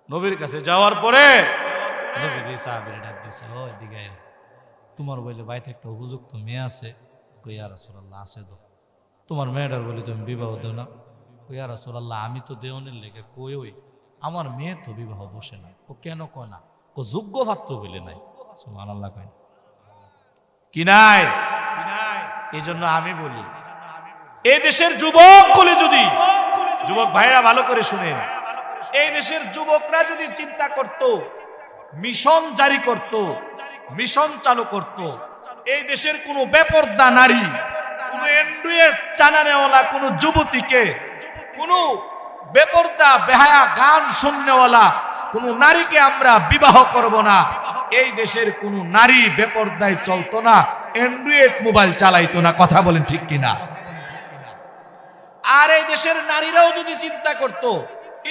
নবীর কাছে যাওয়ার পরে নবী সাহাবীরে ডাক দিয়েছে, ও এদিকে আয়, তোমার বলে বাইতে একটা উপযুক্ত মেয়ে আছে? কই ইয়া রাসূলুল্লাহ আছে তো। তোমার মেয়েটার বলে তুমি বিবাহ দেও না? কই ইয়া রাসূলুল্লাহ আমি তো দেওনের লেগে কই, ওই আমার মেয়ে তো বিবাহ বসে না। ও কেন কয় না? ও যোগ্য পাত্র বলে নাই। সুবহানাল্লাহ। কয় কি নাই? এই জন্য আমি বলি, এই দেশের যুবক বলে যদি, যুবক ভাইরা ভালো করে শুনেন, এই দেশের যুবকরা যদি চিন্তা করত, মিশন জারি করত, মিশন চালু করত, এই দেশের কোন বেপরদা নারী, কোন এন্ড্রয়েড চানানেওয়ালা কোন যুবতীকে, কোন বেপরদা বেহায়া গান শুননেওয়ালা কোন নারীকে আমরা বিবাহ করব না, এই দেশের কোন নারী বেপরদায় চলতো না, অ্যান্ড্রয়েড মোবাইল চালাইতো না। কথা বলেন ঠিক কিনা? আর এই দেশের নারীরাও যদি চিন্তা করত,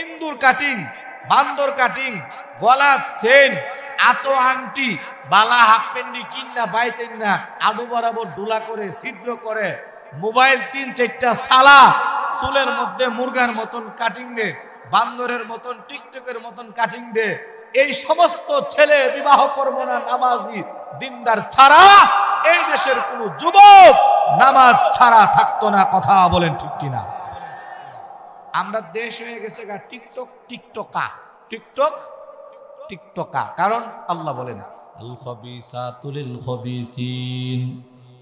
ইন্দুর কাটিং, বান্দর কাটিং, গলার চেন, আতো আংটি, বালা হাফ প্যান্ডি কিন্না বাইতেন না, আডু বরাবর ডুলা করে ছিদ্র করে, মোবাইল 3-4টা সালা, চুলের মধ্যে মুরগার মতন কাটিং দে, বান্দরের মতন টিকটকের মতন কাটিং দে, এই সমস্ত ছেলে বিবাহ করব না নামাজি দিনদার ছাড়া এই দেশের কোন যুবক নামাজ ছাড়া থাকতো না। কথা বলেন ঠিক কিনা? আমরা দেশ হয়ে গেছে গা টিকটক টিকটকা, টিকটক টিকটকা। কারণ আল্লাহ বলেন আল খাবিসাতু লিল খাবিসিন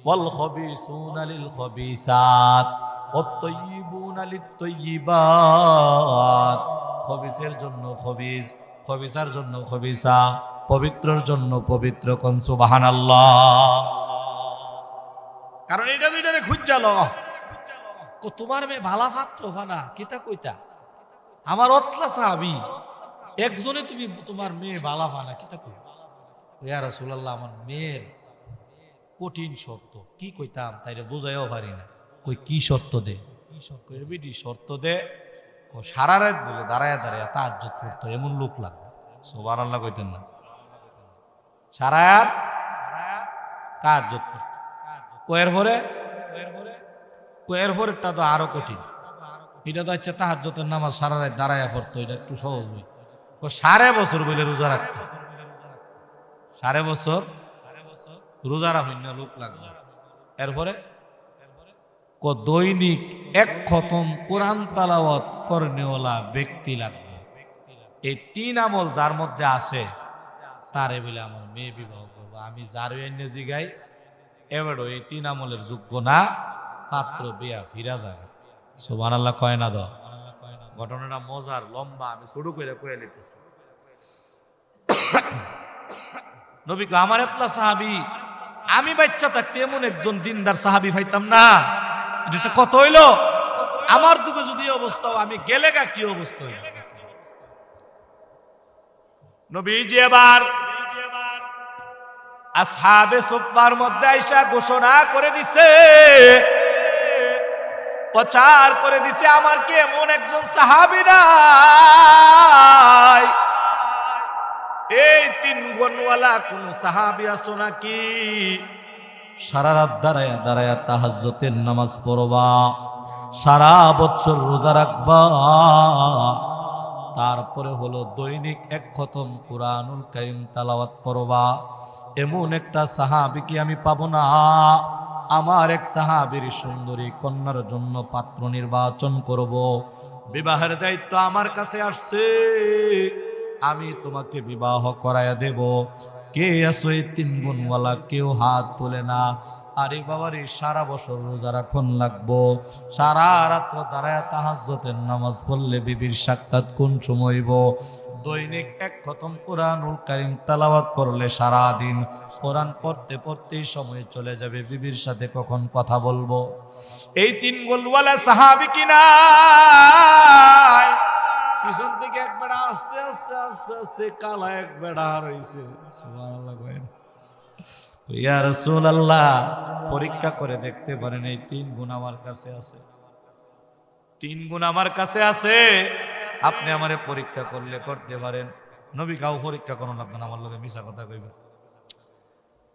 ওয়াল খাবিসুনা লিল খাবিসাত ওয়াত তাইয়িবুনা লিত তাইয়িবাত। খবিসের জন্য খবিস, খবিসার জন্য খবিসা, পবিত্রর জন্য পবিত্র। কোন সুবহানাল্লাহ। কারণ এটা দুইটারে খুঁজালো তোমার মেয়ে ভালা পাত্র ভানা কিতা কইতা আমার অতলা সাহাবী একজনে তুমি তোমার মেয়ে বালা ভানা কিতা কই ইয়া রাসূলুল্লাহ আমার মেয়ের কঠিন শর্ত। কি কইতাম তাইরে বুঝাইও পারি না। কই কি শর্ত দে? কি শর্ত? এবিডি শর্ত দে। ও সারা রাত বলে দাঁড়ায় দাঁড়ায় তাহাজ্জুদ করতো, এমন লোক লাগবে। সুবহানাল্লাহ কইতেন না? সারা রাত তাহাজ্জুদ করতো। কয়ের পরে পরেরটা তো আরো কঠিন। এটা তো হচ্ছে তাহাজ্জুদের নামাজ সারা রাত দাঁড়ায় পড়তো, এটা একটু সহজ হই। 7.5 বছর বলে রোজা রাখতো। 7.5 বছর রোজা রাখেন না লোক লাগবে। এরপরে দৈনিক 1 খতম কোরআন তালাওয়াত করনেওয়ালা ব্যক্তি লাগবে। এই 3 আমল যার মধ্যে আছে তারে বলে আমার মেয়ে বিবাহ করবো। আমি যার এনে জিগাই এবারও এই 3 আমলের যোগ্য না, পাত্র বিয়া ফিরা যায়। সুবহানাল্লাহ কয় না? দাও ঘটনাটা মজার, লম্বা, আমি শুরু করে কয়ে লিখতেছি। নবী কয় আমার এতলা সাহাবী, আমি বাচ্চা থাকতে এমন একজন দিনদার সাহাবী পাইতাম না। এটা কত হইলো? আমার দুঃখে যদি অবস্থা, আমি গেলে গা কি অবস্থা হইল। নবীজি এবার আসহাবে সুফফার মধ্যে আইসা ঘোষণা করে দিছে, প্রচার করে দিছে, আমার কি এমন একজন সাহাবী নাই? এই 3 গুণওয়ালা কোন সাহাবী আছো নাকি? সারা রাত দাঁড়ায়া দাঁড়ায়া তাহাজ্জুদের নামাজ পড়বা, সারা বছর রোজা রাখবা, তারপরে হলো দৈনিক 1 খতম কুরআনুল কারীম তেলাওয়াত করবা। এমন একটা সাহাবী কি আমি পাবো না? আমার এক সাহাবীর সুন্দরী কন্যার জন্য পাত্র নির্বাচন করব। বিবাহের দায়িত্ব আমার কাছে আসছে, আমি তোমাকে বিবাহ করায়া দেব। কে আছো এই 3 গুণওয়ালা? কেউ হাত তোলে না। আরে বাবারে, সারা বছর রোজা রাখন লাগবো, সারা রাত্র দাঁড়ায় তাহাজ্জুদের নামাজ পড়লে বিবির সাক্ষাৎ কোন সময় হইব? দৈনিক 1 খতম কোরআনুল কারীম তেলাওয়াত করলে সারা দিন কোরআন পড়তে পড়তেই সময় চলে যাবে, বিবির সাথে কখন কথা বলবো? এই 3 গুণওয়ালা সাহাবী কি নাই? পিছন থেকে এক বেড়া আস্তে আস্তে আস্তে আস্তে কালা এক বেড়া রইছে। সুবহানাল্লাহ কইন। ইয়া রাসূলুল্লাহ, পরীক্ষা করে দেখতে পারেন এই 3 গুণ আমার কাছে আছে। 3 গুণ আমার কাছে আছে, আপনি আমারে পরীক্ষা করলে করতে পারেন। নবী কাউ পরীক্ষা করুন লাগবে না, আমার লগে মিছা কথা কইবে।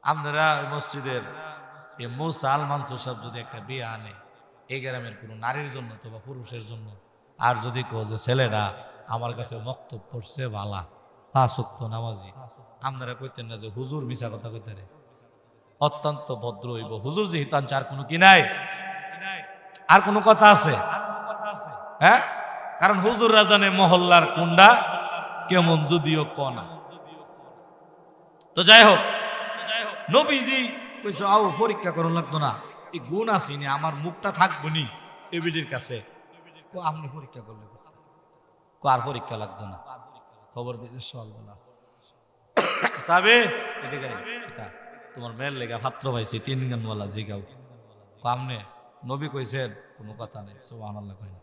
আপনারা মসজিদের এই মুসা আল মানসুর সাহেব যদি একটা বিয়ে আনে এই গ্রামের কোনো নারীর জন্য অথবা পুরুষের জন্য, আর যদি কেউ যে ছেলেরা আমার কাছে মক্তব পড়ছে বালা 5 ওয়াক্ত নামাজি, আপনারা কইতেন না যে হুজুর মিছা কথা কইতে রে? অত্যন্ত ভদ্র হইব হুজুর, যেহেতু আর কোনো কি নাই, আর কোনো কথা আছে? হ্যাঁ, কারণ হুজুররা জানে মহল্লার কুন্ডা কেমন, যদিও কনা। তো যাই হোক, নবীজি কইছে আও পরীক্ষা করুন লাগতো না, এই গুণ আসিনি, আমার মুখটা থাকবো নি এবিডির কাছে। আপনি পরীক্ষা করলে আর পরীক্ষা লাগতো না, খবর দিতে সল বলা সাবে এটা তোমার মেয়ের লেগা পাত্র পাইছি 3 গানওয়ালা জিগাও কামনে। নবী কইছেন কোনো কথা নেই। সুবহানাল্লাহ কইন।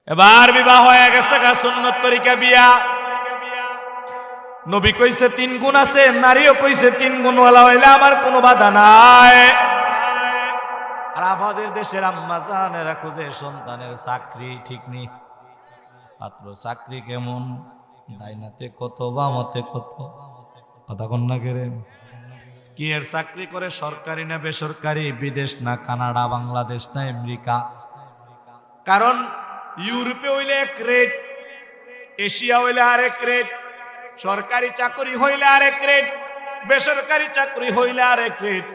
এবার বিবাহ হয়ে গেছে গা সুন্নত তরিকা বিয়া। নবী কইছে 3 গুণ আছে, নারীও কইছে 3 গুণওয়ালা হইলে আমার কোনো বাধা নাই। আর আমাদের দেশের আম্মা জানেরা খুঁজে সন্তানের চাকরি, ঠিক নেই? মাত্র চাকরি কেমন, ডাইনাতে কত বামাতে কত, কথা কন না কেরে? কি এর চাকরি করে, সরকারি না বেসরকারি, বিদেশ না কানাডা, বাংলাদেশ না আমেরিকা? কারণ ইউরোপে হইলে এক রেট, এশিয়া হইলে আরেক রেট, সরকারি চাকরি হইলে আরেক রেট, বেসরকারি চাকরি হইলে আরেক রেট,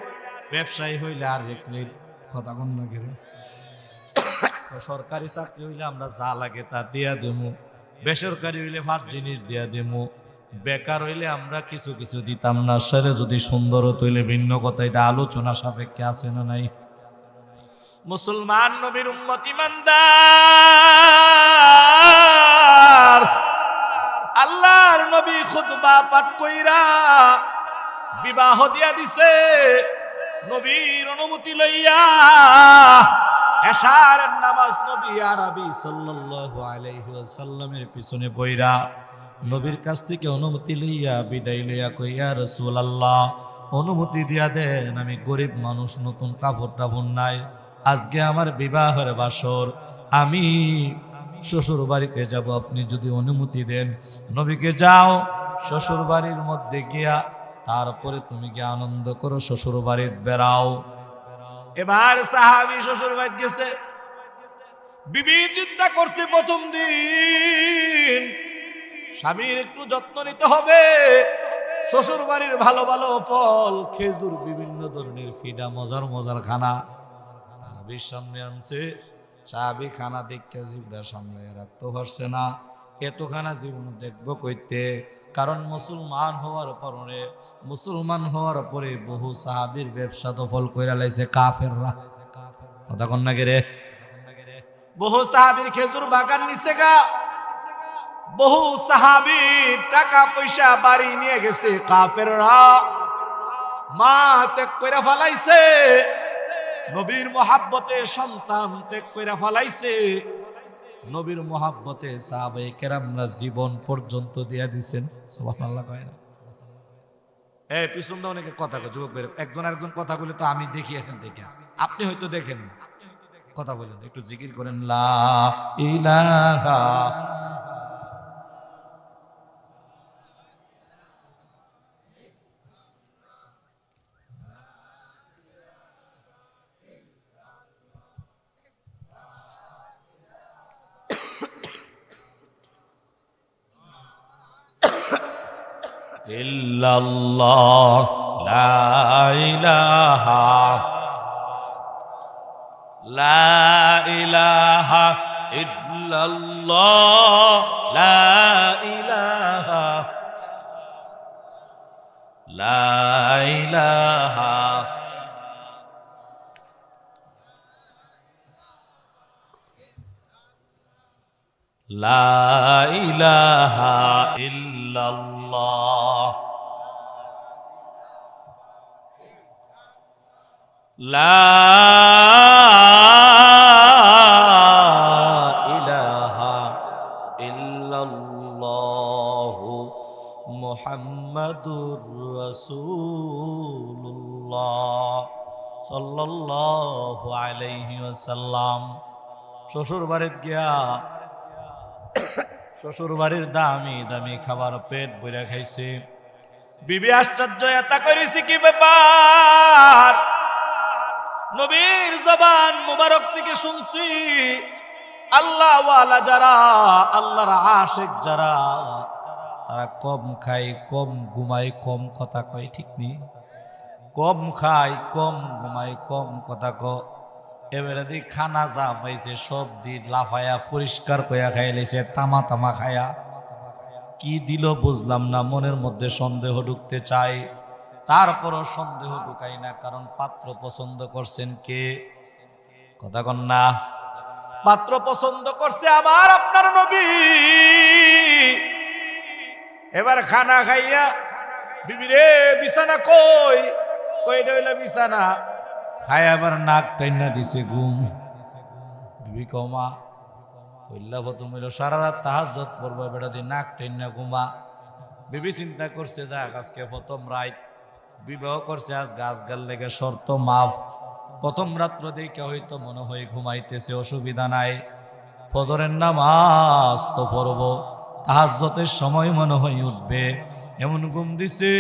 ব্যবসায়ী হইলে আরেক রেট, কথা কন না কেরে? সরকারি চাকরি হইলে আমরা যা লাগে তা দিয়া দেবো, বেসরকারি হইলে ভাত জিনিস দিয়া দেবো, বেকার হইলে আমরা কিছু কিছু দিতাম না। সেরে যদি সুন্দর হইলে ভিন্ন কথা, এটা আলোচনা সাপেক্ষে আছে না নাই? মুসলমান নবীর উম্মত ইমানদার, আল্লাহর নবী খুতবা পাঠ কইরা বিবাহ দিয়া দিছে, নবীর অনুমতি লইয়া এশারের নামাজ নবী আরবি সাল্লাল্লাহু আলাইহি ওয়াসাল্লামের পিছনে বইরা নবীর কাছ থেকে অনুমতি লইয়া বিদায় লইয়া কই, ইয়া রাসূলুল্লাহ অনুমতি দিয়া দেন, আমি গরিব মানুষ, নতুন কাপড় টাপড় নাই, আজকে আমার বিবাহের বাসর, আমি শ্বশুর বাড়িতে যাব, আপনি যদি অনুমতি দেন। নবীকে যাও শ্বশুর বাড়ির মধ্যে গিয়া তারপরে তুমি গিয়ে আনন্দ করো, শ্বশুর বাড়ির বেড়াও। এবার সাহাবী শ্বশুর বাড়ি গেছে, বিবি চিন্তা করছে প্রথম দিন স্বামীর একটু যত্ন নিতে হবে, শ্বশুর বাড়ির ভালো ভালো ফল, খেজুর, বিভিন্ন ধরনের ফিডা, মজার মজার খানা সাহাবীর সামনে আনছে। সাহাবী খানা দেখে জিভটা সামনে রাখতে পারছে না, এত খানা জীবন দেখবো কইতে। কারণ মুসলমান হওয়ার পরে বহু সাহাবীর ব্যবসা দখল কইরা লাইছে কাফেররা, কথা কন না রে? বহু সাহাবীর খেজুর বাগান নিছে গা, বহু সাহাবীর টাকা পয়সা বাড়ি নিয়ে গেছে কাফেররা, মা ত্যাগ কইরা ফালাইছে, নবীর মহাব্বতে সন্তান ত্যাগ কইরা ফালাইছে, নবীর মহাব্বতে সাহাবায়ে কেরামরা জীবন পর্যন্ত দিয়া দিছেন। সুবহানাল্লাহ কয় না? এই পিছন দিয়ে অনেকে কথা কয়, যুবক একজন আরেকজন কথা বলে তো আমি দেখি, এখন দেখি, আপনি হয়তো দেখেন না, কথা বলেন, একটু জিকির করেন লা ইলাহা ইল্লাল্লাহ, লা ইলাহা, লা ইলাহা ইল্লাল্লাহ, লা ইলাহা, লা ইলাহা, লা ইলাহা ইল্লাল্লাহ, লা ইলাহা ইল্লাল্লাহু মুহাম্মাদুর রাসূলুল্লাহ সাল্লাল্লাহু আলাইহি ওয়াসাল্লাম। শ্বশুর বাড়িতে গিয়া শ্বশুর বাড়ির দামি দামি খাবার পেট ভরে খাইছে। বিবি আশ্চর্য, এটা করেছি কি ব্যাপার? নবীর জবান মুবারক থেকে শুনছি, আল্লাহ ওয়ালা যারা, আল্লাহর আশিক যারা, তারা কম খায়, কম ঘুমায়, কম কথা কয়, ঠিক নেই? কম খায়, কম ঘুমায়, কম কথা কয়। এবারে দি খানা যা পাইছে সব দিন লাফায়া পরিষ্কার কয়া খাই লাইছে, তামা তামা খায়া। কি দিল বুঝলাম না, মনের মধ্যে সন্দেহ ঢুকতে চাই, তারপরও সন্দেহ ঢুকাই না, কারণ পাত্র পছন্দ করছেন কে? কথা কন না? পাত্র পছন্দ করছে আমার আপনার নবী। এবার খানা খাইয়া বিবি রে বিছানা কই, কইটা হইলা বিছানা, খাই আবার নাক টাইনা দিছে ঘুম। বিবি কমা হইলা প্রথম হইল সারা রাত তাহাজ্জুদ পড়বো, বেটা দিয়ে নাক টাইনা ঘুমা। বিবি চিন্তা করছে, যাক আজকে প্রথম রাত, বিবাহ করছে, আজ গাছ গাল লেগে শর্ত মাফ, প্রথম রাত্র দেখে হয়তো মনে হয় ঘুমাইতেছে, অসুবিধা নাই, ফজরের নামাজ তো পড়ব, তাহাজ্জুদের সময় মনে হয় উঠবে, এমন ঘুম দিছে।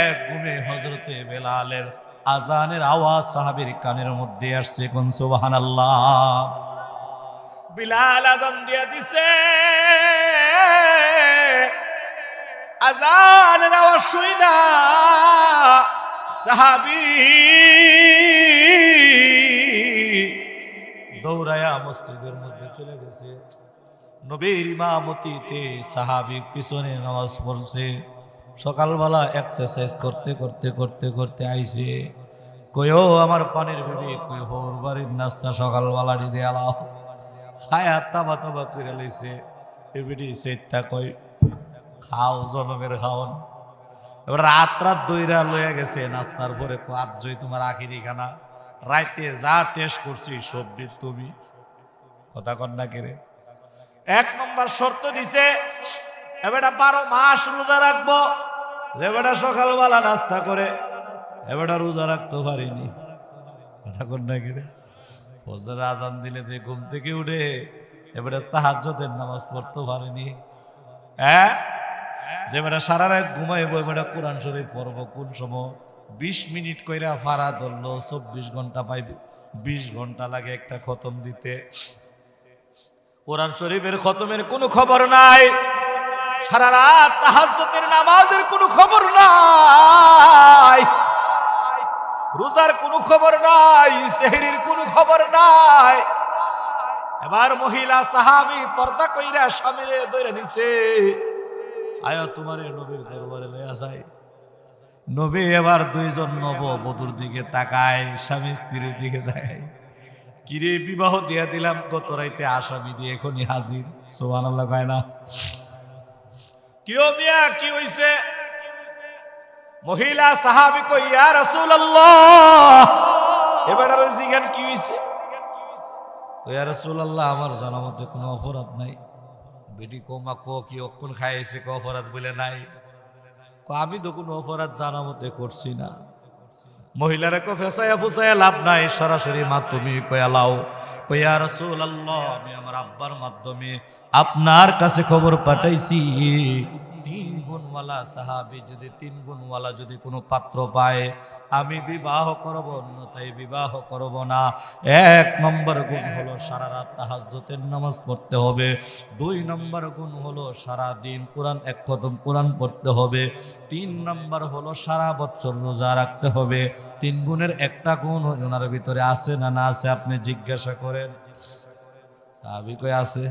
এক ঘুমে হযরতে বেলালের আজানের আওয়াজ সাহাবীর কানের মধ্যে আসছে। কোন সুবহানাল্লাহ। বিলাল আজান দিয়ে দিছে, আজানের আওয়াজ শুই না সাহাবী দৌড়ায়া মসজিদের মধ্যে চলে গেছে। নবীর ইমামতিতে সাহাবী পিছনে নামাজ পড়ছে। সকালবেলা এক্সারসাইজ করতে করতে করতে করতে আইছে। কইও আমার পানির বিবি, কই হোর বাড়ির নাস্তা সকালবেলা দিতে আলাও। খায়া তাবা তাবা করে লইছে। এবিডি সেটটা কই খাও, জনমের খাওন। এবার রাত রাত দইরা লইয়া গেছে নাস্তার পরে, আজই তোমার আখিরি খানা, রাইতে যা টেস্ট করছি সবজি তুমি। কথা কন না কেরে। এক নম্বর শর্ত দিছে, এবারটা 12 মাস রোজা রাখবো। এবারটা সকালবেলা নাস্তা করে, এবারটা রোজা রাখতে পারিনি। কথা কন না কেরে। ফজর আজান দিলে যে ঘুম থেকে উঠে এবারে তাহাজ্জুদের নামাজ পড়তে পারেনি। হ্যাঁ, যে বেটা সারা রাত ঘুমাইবো, এবারে কোরআন শরীফ পড়বো কোন সময়? 20 মিনিট কইরা ফারা ধরলো, 24 ঘন্টা পাইবে। 20 ঘন্টা লাগে একটা খতম দিতে। কোরআন শরীফের খতমের কোনো খবর নাই, সারা রাত তাহাজ্জুদের নামাজের কোনো খবর নাই, রোজার কোনো খবর নাই, সেহরির কোনো খবর নাই। এবার মহিলা সাহাবী পর্দা কইরা স্বামীরে ধরে নিছে, আয়া তোমারে নবীর দরবারে লইয়া যায়। নবী এবার দুইজন নববধূর দিকে তাকায়, স্বামী স্ত্রীর দিকে তাকায়। কিরে, বিবাহ দিয়া দিলাম গত রাইতে, আসামি দিয়ে এখনই হাজির। সুবহানাল্লাহ কয় না? কিও মিয়া, কি হইছে? মহিলা সাহাবী কই, ইয়া রাসূলুল্লাহ, এবার জিগান কি হইছে? ইয়া রাসূলুল্লাহ, আমার জানা মতে কোনো অপরাধ নাই। বেটি কমা কো কি অক্ষণ খাইছে, কো অপরাধ বলে নাই। আমি তো কোনো অপরাধ জানা মতে করছি না। মহিলারা কো ফেসায়া ফুসায়া লাভ নাই, সরাসরি মাধ্যমে কয়া লাও। কইয়া রাসূলুল্লাহ, আমি আমার আব্বার মাধ্যমে আপনার কাছে খবর পাঠাইছি, 3 গুণওয়ালা সাহাবী যদি 3 গুণওয়ালা যদি কোনো পাত্র পায় আমি বিবাহ করব, অন্যথায় বিবাহ করব না। 1 নম্বর গুণ হলো সারা রাত তাহাজ্জুদের নামাজ পড়তে হবে। 2 নম্বর গুণ হলো সারা দিন কোরআন এক খতম কোরআন পড়তে হবে। 3 নম্বর হলো সারা বছর রোজা রাখতে হবে। 3 গুণের একটা গুণ ওনার ভিতরে আছে না না আছে আপনি জিজ্ঞাসা করেন। সাহাবী কই আছে?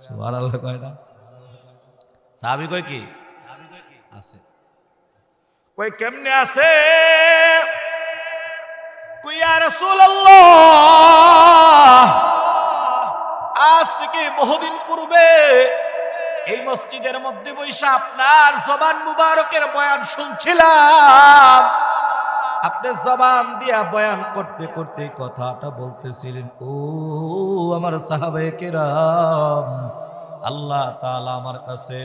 সুবহানাল্লাহ কয় না? সাহাবী কই কি আছে? কই কেমনে আছে? কই ইয়া রাসূলুল্লাহ, আজ থেকে বহুদিন পূর্বে এই মসজিদের মধ্যে বৈশা আপনার জবান মুবারকের বয়ান শুনছিলাম। আপনি জবান দিয়া বয়ান করতে করতে কথাটা বলতেছিলেন, ও আমার সাহাবায়ে কেরাম, আল্লাহ তাআলা আমার কাছে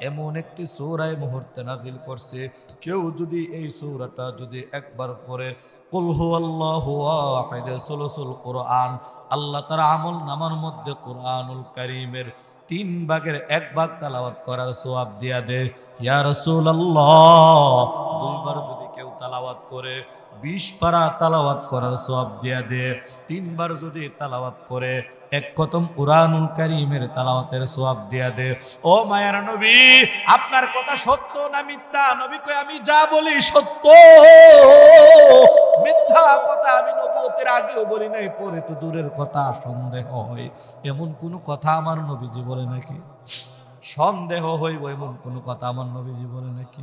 এমন একটি সূরা এই মুহূর্তে নাজিল করছে, কেউ যদি এই সূরাটা যদি একবার পড়ে, কুল হুয়াল্লাহু আহাদ, সুলুসুল কোরআন, আল্লাহ তার আমল নামার মধ্যে কোরআনুল কারীমের 3 ভাগের 1 ভাগ তেলাওয়াত করার সওয়াব দিয়া দে। ইয়া রাসূলুল্লাহ, 2 বার যদি কেউ তেলাওয়াত করে 20 পারা তেলাওয়াত করার সওয়াব দিয়া দে। 3 বার যদি তেলাওয়াত করে 1 খতম কোরআনুল কারীমের তেলাওয়াতের সওয়াব দিয়া দে। ও মায়ার নবী, আপনার কথা সত্য না মিথ্যা? নবী কয়, আমি যা বলি সত্য, মিথ্যা কথা আমি নবুয়তের আগেও বলি নাই, পরে তো দূরের কথা, সন্দেহ হয় এমন কোন কথা আমার নবীজি বলে নাকি? সন্দেহ হইব এমন কোন কথা আমার নবীজি বলে নাকি?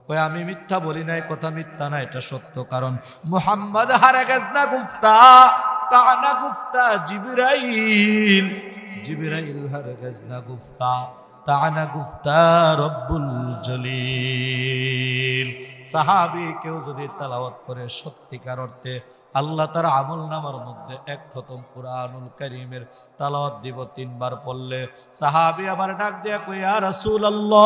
ওই আমি মিথ্যা বলি নাই, কথা মিথ্যা না, এটা সত্য। কারণ মুহাম্মদ হারগিজ না গুফতা, তানা গুফতা জিবরাইল, জিবরাইল হারগিজ না গুফতা, তানা গুফতা রব্বুল জলিল। সাহাবী কেউ যদি তেলাওয়াত করে সত্যিকার অর্থে আল্লাহ তার আমল নামার মধ্যে এক খতম কুরআনুল কারীমের তেলাওয়াত দিব 3 বার পড়লে। সাহাবী আবার ডাক দিয়া কই ইয়া রাসূলুল্লাহ,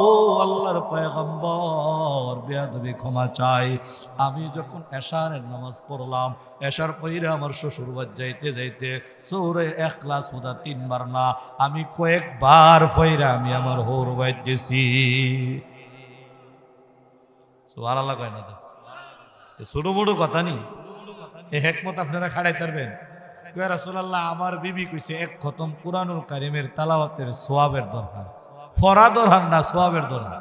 ও আল্লাহর পয়গম্বর, বেয়াদবি ক্ষমা চাই। আমি যখন এশারের নামাজ পড়লাম, এশার পড়ে আমার শ্বশুর বাড়ি যাইতে যাইতে সূরা ইখলাস হুদা 3 বার না, আমি কয়েকবার পড়ে আমি আমার হোর বাড়ি গেছি। সুবহানাল্লাহ কয় না তো? ছোট মোটো কথা নি, এই হিকমত আপনারা খাড়াইতে পারবেন? কয় রাসূলুল্লাহ, আমার বিবি কইছে এক খতম কুরআনুল কারীমের তেলাওয়াতের সওয়াবের দরকার। ফরাদর হান না সওয়াবের দরকার।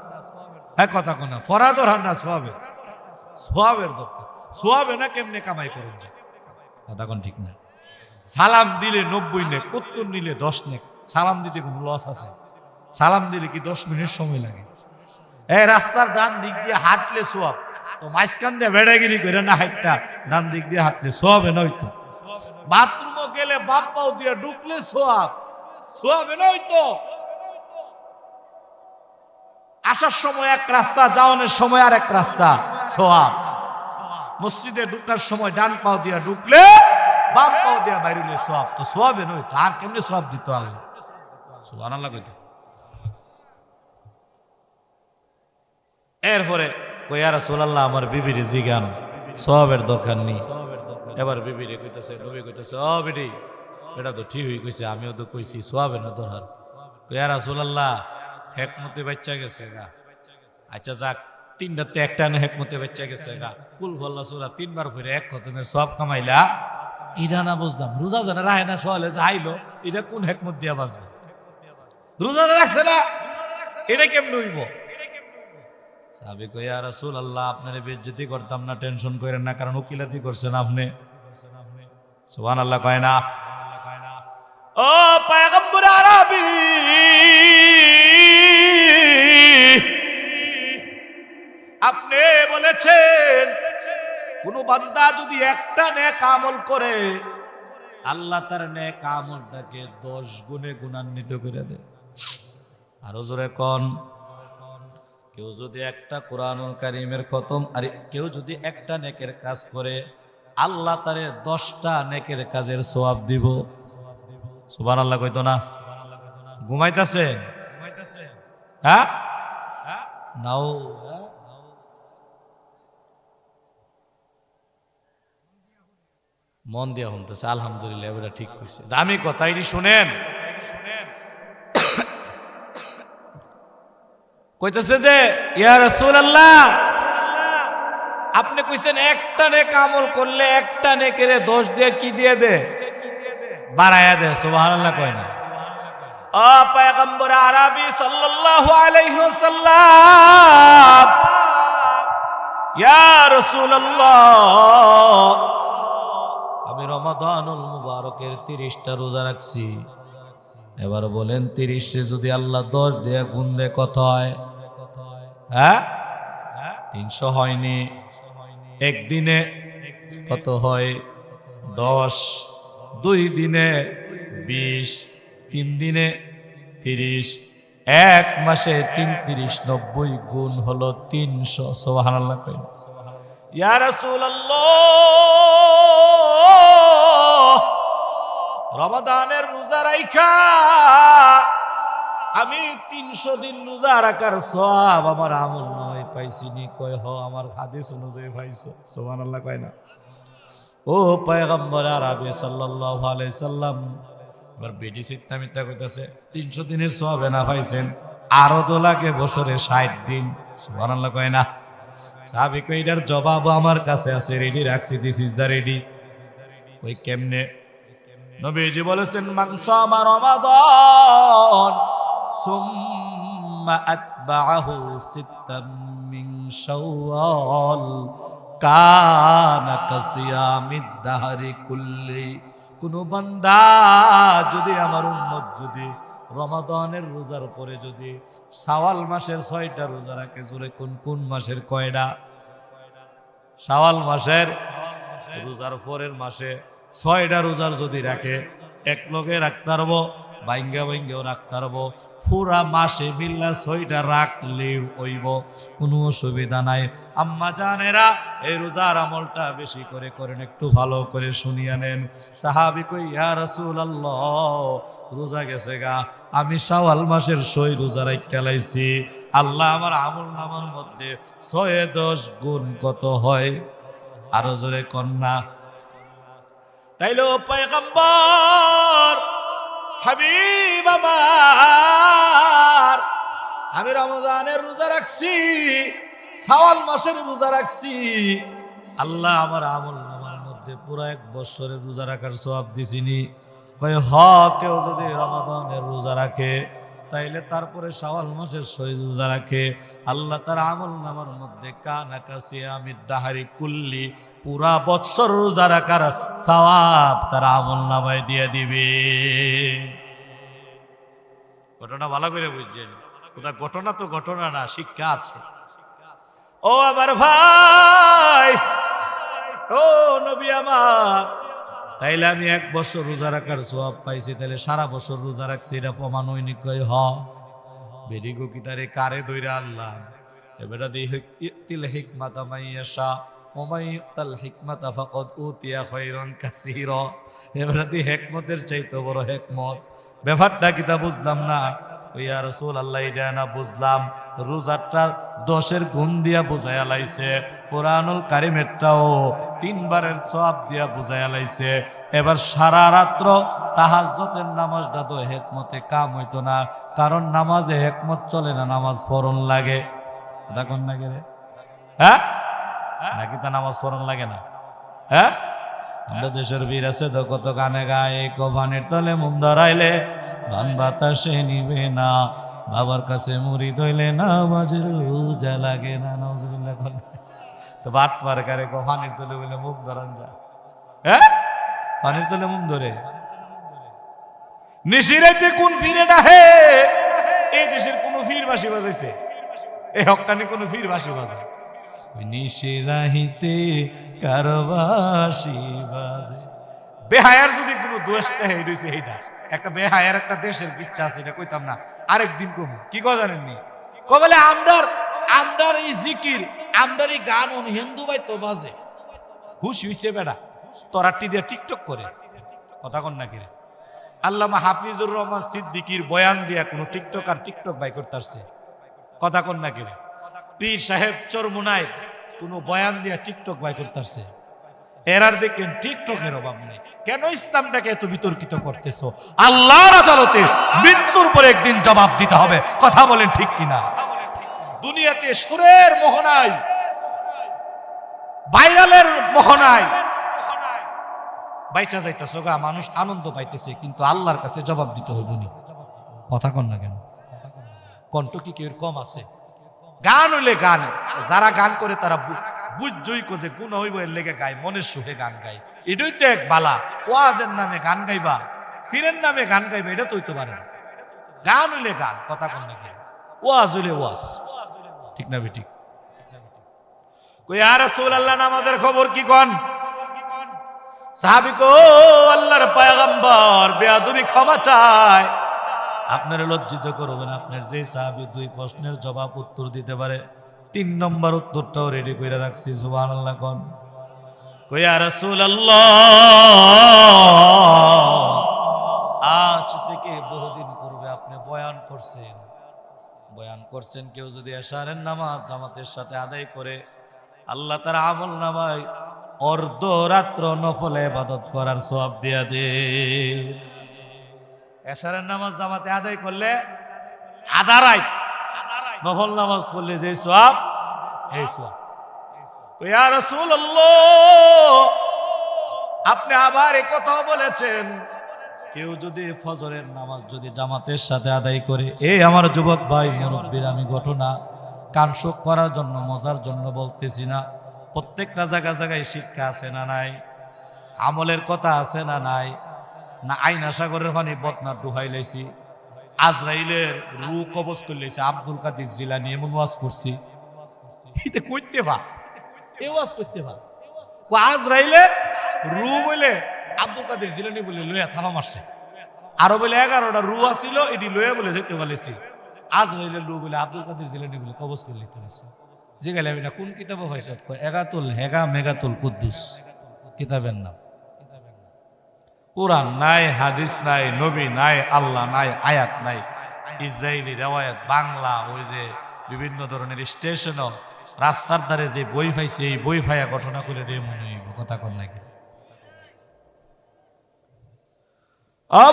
হ্যাঁ কথা কোন না, ফরাদর হান না সওয়াবের দরকার। সওয়াবে না কেমনে কামাই করুন যে, কথা কোন ঠিক না। সালাম দিলে 90 নেক, 70 নিলে 10 নেক। সালাম দিতে কোনো লস আছে? সালাম দিলে কি 10 মিনিট সময় লাগে? এই রাস্তার ডান দিক দিয়ে হাঁটলে সওয়াব, তো মাঝখান দিয়ে বেড়াগিরি করে না হাঁটটা ডান দিক দিয়ে হাঁটলে সওয়াবে নয়তো। বাথরুমও গেলে বাম পাও দিয়ে ঢুকলে সওয়াবে নয়তো। আসার সময় এক রাস্তা, যাওয়ানোর সময় আর এক রাস্তা, সওয়াব। মসজিদে ঢুকার সময় ডান পাও দিয়ে ঢুকলে বাম পাও দিয়ে বাইরে সওয়াব, তো সওয়াবে নয়তো। আর কেমনে সওয়াব দিত আল্লাহ? সুবহানাল্লাহ কইতো। এরপরে কই ইয়া রাসূলুল্লাহ, আমার বিবির জিগান, সওয়াবের দরকার নেই। এবার বিবিরে কইতাছে, নবী কইতাছে, ও বিটি, এটা তো ঠিকই কইছে, আমিও তো কইছি সওয়াবের না দরকার। কই ইয়া রাসূলুল্লাহ, হিকমতে বাচ্চা গেছে গা। আচ্ছা যাক, 3টাতে একটা না হিকমতে বাচ্চা গেছে গা। কুল হল্লা সূরা 3 বার পড়ে এক খতমের সওয়াব কামাইলা, এটা না বুঝলাম। রোজা জানা রাখে না, সওয়ালে যাইলো, এটা কোন হিকমত দিয়া বাঁচবে? রোজা রাখছে না, এটা কেমন হইব? সাহাবী কই ইয়া রাসূলুল্লাহ, আপনারে বেইজ্জতি করতাম না, টেনশন করেন না, কারণ উকিলাতি করছেন আপনি। সুবহানাল্লাহ কয় না? ও পয়গম্বর আরবি, আপনি বলেছেন কোন বান্দা যদি একটা নেক আমল করে, আল্লাহ তার নেক আমলটাকে 10 গুণে গুণান্বিত করে দেয়। আরো জোরে কোন? কেউ যদি একটা কুরআনুল কারীমের খতম, আর কেউ যদি একটা নেকের কাজ করে, আল্লাহ তারে 10টা নেকের কাজের সওয়াব দিব। সুবহানাল্লাহ কইতো না? ঘুমাইতাছেন? হ্যাঁ নাও, মন দিয়া শুনতেছে, আলহামদুলিল্লাহ, এবারে ঠিক কইছে। দামি কথা, এটি শুনেন। কইতেছে যে ইয়া রাসূলুল্লাহ, আপনি কইছেন একটা নেক আমল করলে একটা নেকের 10 দিয়ে কি দিয়ে দে? বাড়ায়া দে। সুবহানাল্লাহ কয় না? ও পয়গম্বর আরবি সাল্লাল্লাহু আলাইহি ওয়াসাল্লাম, ইয়া রাসূলুল্লাহ, আমি রমাদানুল মুবারকের 30টা রোজা রাখছি। এবার বলেন 30-এ যদি আল্লাহ 10 দিয়ে গুণ দেয় কত হয়? হ্যাঁ 300 হয়নি। একদিনে কত হয়? 10। 2 দিনে 20, 3 দিনে 30, 1 মাসে 33, 90 গুণ হলো 300। সুবহানাল্লাহ কই? ইয়া রাসূলুল্লাহ, রমাদানের রোজা রাইখা আমি 300 দিন রোজা রাখার সওয়াব আমার আমল নয় পাইছি নি? কয় হ, আমার হাদিস অনুযায়ী পাইছো। সুবহানাল্লাহ কয় না? ও পয়গম্বর আরবি সাল্লাল্লাহু আলাইহি সাল্লাম, এবার বেডি সিটটা মিথ্যা কইতাছে। 300 দিনের সওয়াব না পাইছেন, আরো তো লাগে বছরে 60 দিন। সুবহানাল্লাহ কয় না? সাহাবী কই এটার জবাব আমার কাছে আছে, রেডি রাখছি, দিস ইজ দা রেডি। কই কেমনে? নবীজি বলেছেন, মান সামা রমাদান সুম্মা আতবাআহু সিত্তাম মিন শাওয়াল কানা কাসিয়ামিদ দাহরি কুল্লি। কোন বান্দা যদি, আমার উম্মত যদি রমাদানের রোজার পরে যদি শাওয়াল মাসের 6টা রোজা রাখে, জোরে কোন কোন মাসের কয়টা? শাওয়াল মাসের রোজার পরের মাসে 6টা রোজার যদি রাখে, এক লগে রাখতে পারবো বাইঙ্গা বাইঙ্গাও রাখতে পারবো, পুরা মাসে মিল্লা 6টা রাখলেও হইব, কোনো অসুবিধা নাই। আম্মা জানেরা এই রোজার আমলটা বেশি করে করেন, একটু ভালো করে শুনিয়া নেন। সাহাবী কই ইয়া রাসূলুল্লাহ, রোজা গেছে গা, আমি শাওয়াল মাসের 6 রোজা রাইখা লাইছি, আল্লাহ আমার আমল নামার মধ্যে 6-10 গুণ কত হয়? আরো জোরে কন্যা। তাইলে ও পয়গম্বর হাবিব আমার, আমি রমজানের রোজা রাখছি, শাওয়াল মাসের রোজা রাখছি, আল্লাহ আমার আমল নামার মধ্যে পুরো 1 বছরের রোজা রাখার সওয়াব দিছিনি। কয় হ, কেউ যদি রমজানের রোজা রাখে তাইলে তারপরে শাওয়াল মাসের 6 রোজা রাখে, আল্লাহ তার আমল নামার মধ্যে কানা কাসিয়ামিদ দাহারি কুল্লি, পুরা বৎসর রোজা রাখার সওয়াব তার আমল নামায় দিয়ে দিবে। ঘটনা ভালো করে বুঝছেন? ওটা ঘটনা তো ঘটনা না, শিক্ষা আছে। ও আমার ভাই, ও নবী আমার, তাইলে আমি 1 বছর রোজা রাখার সওয়াব পাইছি, তাইলে সারা বছর রোজা রাখছি, এটা প্রমাণ হয়নি? কই হ। বেরিগো কি তারে কারে দইরা আল্লাহ এবারে দিল হিকমাতা মাইয়াশা ওমাইতাল হিকমাতা ফাকাদ উতিয়া খায়রান কাসীরা, এবারে দি হিকমতের চাইতে বড় হিকমত। ব্যাপারটা কিতা বুঝলাম না। ইয়া রাসূলুল্লাহ, এটা না বুঝলাম, রোজাটা 10-এর গুণ দিয়া বুঝাইয়া লাইছে, কোরআনুল কারীমেরটাও 3 বারের সওয়াব দিয়া বুঝাইয়া লাইছে। এবার সারা রাত্র তাহাজ্জুদের নামাজটা তো হিকমতে কাম হইতো না, কারণ নামাজে হিকমত চলে না, নামাজ পড়ন লাগে। কথা কোন না রে? হ্যাঁ, নাকি তা নামাজ পড়ন লাগে না? হ্যাঁ, আমরা দেশের বীর আছে তো কত গানে গায়ে, কোভানের তলে মুম ধরাইলে বান বাতাসে নিবে না, বাবার কাছে মুড়ি ধইলে নামাজ রোজা লাগে না। নাউজুবিল্লাহ। তো বাট পার কারে কোভানের তলে বলে মুখ ধরান যায়। হ্যাঁ, পানির তলে মুম ধরে নিশিরাইতে কোন ফিরে না হে, এই দেশের কোন ফির বাঁশি বাজাইছে? এই হক্কানি কোন ফির বাঁশি বাজায়? নিশিরাহিতে কারবাসি বাজে। বেহায়ার যদি কোনো দোষ দেয় রয়েছে, এইটা একটা বেহায়ার একটা দেশের ইচ্ছা আছে, এটা কইতাম না, আরেকদিন কম। কি কথা জানেননি? কবলে আমদার এই জিকির, আমদার এই গান হিন্দু ভাই তো বাজে, খুশি হইছে বেড়া, তরাটি দিয়ে টিকটক করে। কথা কন নাকি রে? আল্লামা হাফিজুর রহমান সিদ্দিকীর বয়ান দিয়া কোনো টিকটক ভাই করতে আসছে। কথা কন নাকি রে? পীর সাহেব চরমুনায় কোন বয়ান দিয়া টিকটক ভাই করতে আসছে। এরার দেখেন টিকটকের অভাব নেই। কেন ইসলামটাকে এত বিতর্কিত করতেছো? আল্লাহর আদালতে মৃত্যুর পরে একদিন জবাব দিতে হবে। কথা বলেন ঠিক কিনা? দুনিয়াতে সুরের মোহনায়, ভাইরালের মোহনায় বাইচা যাইতেছো গা, মানুষ আনন্দ পাইতেছে, কিন্তু আল্লাহর কাছে জবাব দিতে হইব নি। কথা কন না কেন? কণ্ঠ কি কেউ কম আছে? গান হইলে গান, যারা গান করে তারা বুঝজই যে গুণ হইব, এর লেগে গায়, মনের সুখে গান গায়। এটাই তো এক বালা। ওয়াজের নামে গান গাইবা, ফিরের নামে গান গাইবা, এটা তো হইতে পারে না। গান হইলে গান, কথা কন নাকি? ওয়াজ হইলে ওয়াজ, ঠিক না বেঠিক? কই ইয়া রাসূলুল্লাহ, নামাজের খবর কি কন? সাহাবী কো, আল্লাহর পয়গম্বর বেয়াদবি ক্ষমা চায়। আপনারা লজ্জিত করবেন, আপনার যে সাহাবী 2 প্রশ্নের জবাব উত্তর দিতে পারে, 3 নম্বর উত্তরটাও রেডি করে রাখছি। সুবহানাল্লাহ কোন? কই ইয়া রাসূলুল্লাহ, আজ থেকে বহুদিন পূর্বে আপনি বয়ান করছেন, কেউ যদি এশারের নামাজ জামাতের সাথে আদায় করে, আল্লাহ তার আমল নামায় অর্ধরাত্র নফল ইবাদত করার সওয়াব দিয়া দে। এশারের নামাজ জামাতে আদায় করলে আধা রাত নফল নামাজ পড়লে যে সওয়াব, এই সওয়াব। ইয়া রাসূলুল্লাহ, আপনি আবার এই কথা বলেছেন, কেউ যদি ফজরের নামাজ যদি জামাতের সাথে আদায় করে, এই আমার যুবক ভাই মুরব্বীর, আমি ঘটনা কানশোক করার জন্য, মজার জন্য বলতেছি না। প্রত্যেকটা জায়গায় শিক্ষা আছে না নাই? আমলের কথা আছে না নাই? না আইনা সাগরের পানি বদনা ডুহাই লাইছি, আজরাইলের রু কবজ করে লাইছে, আব্দুল কাদের জিলানী এমন ওয়াজ করছি, এটা কইতে ভা, এই ওয়াজ করতে ভা। আজরাইলের রু বলে আব্দুল কাদের জিলানী বলে লইয়া থামা মারছে। আরো বলে 11টা রু আছিল, এটি লয়ে বলে যেতে বলেছি। আজ হইলে লু বলে আব্দুল কাদের জিলানী বলে কবজ করে লিখতে হয়েছে। যে গেলে আমি না কোন কিতাবে হয়েছে, এগাতুল হেগা মেগাতুল কুদ্দুস কিতাবের নাম। কোরআন নাই, হাদিস নাই, নবী নাই, আল্লাহ নাই, আয়াত নাই, ইসরায়েলি রেওয়ায়াত বাংলা, ওই যে বিভিন্ন ধরনের স্টেশনও রাস্তার ধারে যে বই পাইছে, এই বই ফাইয়া ঘটনা করে দিয়ে মনে হইব কথা কর লাগে।